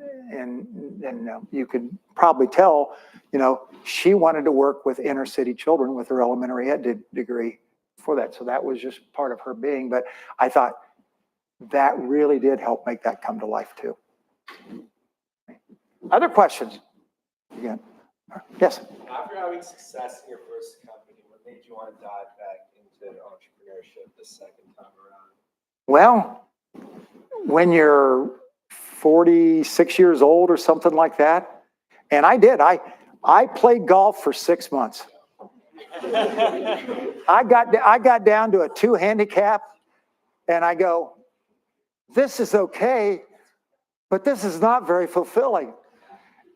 you could probably tell, she wanted to work with inner city children with her elementary ed degree for that. So that was just part of her being. But I thought that really did help make that come to life too. Other questions? Yeah. Yes. After having success in your first company, what made you want to dive back into entrepreneurship the second time around? Well, when you're 46 years old or something like that, and I did. I played golf for 6 months. I got down to a 2 handicap, and I go, this is okay, but this is not very fulfilling.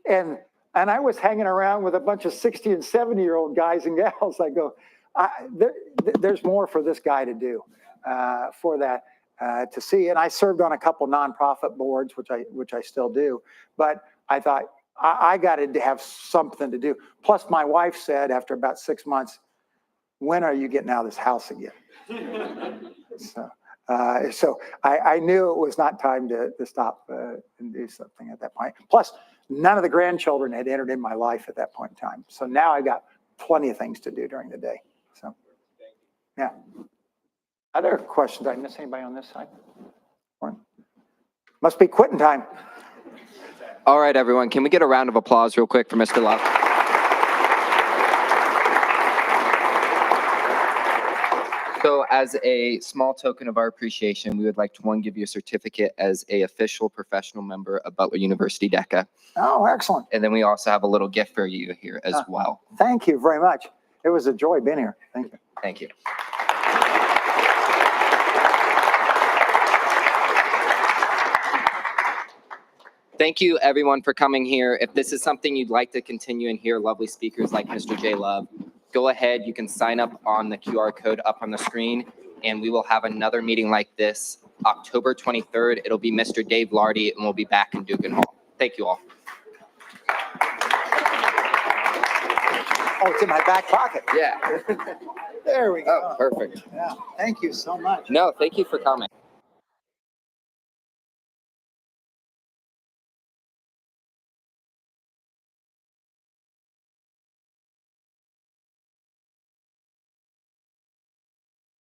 And I was hanging around with a bunch of 60 and 70-year-old guys and gals. I go, there's more for this guy to do for that. To see, and I served on a couple nonprofit boards, which I still do, but I thought I got to have something to do. Plus, my wife said after about 6 months, "When are you getting out of this house again?" So I knew it was not time to stop and do something at that point. Plus, none of the grandchildren had entered in my life at that point in time. So now I got plenty of things to do during the day. So, yeah. Other questions? Did I miss anybody on this side? Must be quitting time. All right, everyone. Can we get a round of applause real quick for Mr. Love? So as a small token of our appreciation, we would like to, give you a certificate as an official professional member of Butler University DECA. Oh, excellent. And then we also have a little gift for you here as well. Thank you very much. It was a joy being here. Thank you. Thank you. Thank you, everyone, for coming here. If this is something you'd like to continue and hear lovely speakers like Mr. J. Love, go ahead. You can sign up on the QR code up on the screen, and we will have another meeting like this October 23rd. It'll be Mr. Dave Lardy, and we'll be back in Dugan Hall. Thank you all. Oh, it's in my back pocket. Yeah. There we go. Oh, perfect. Yeah. Thank you so much. No, thank you for coming.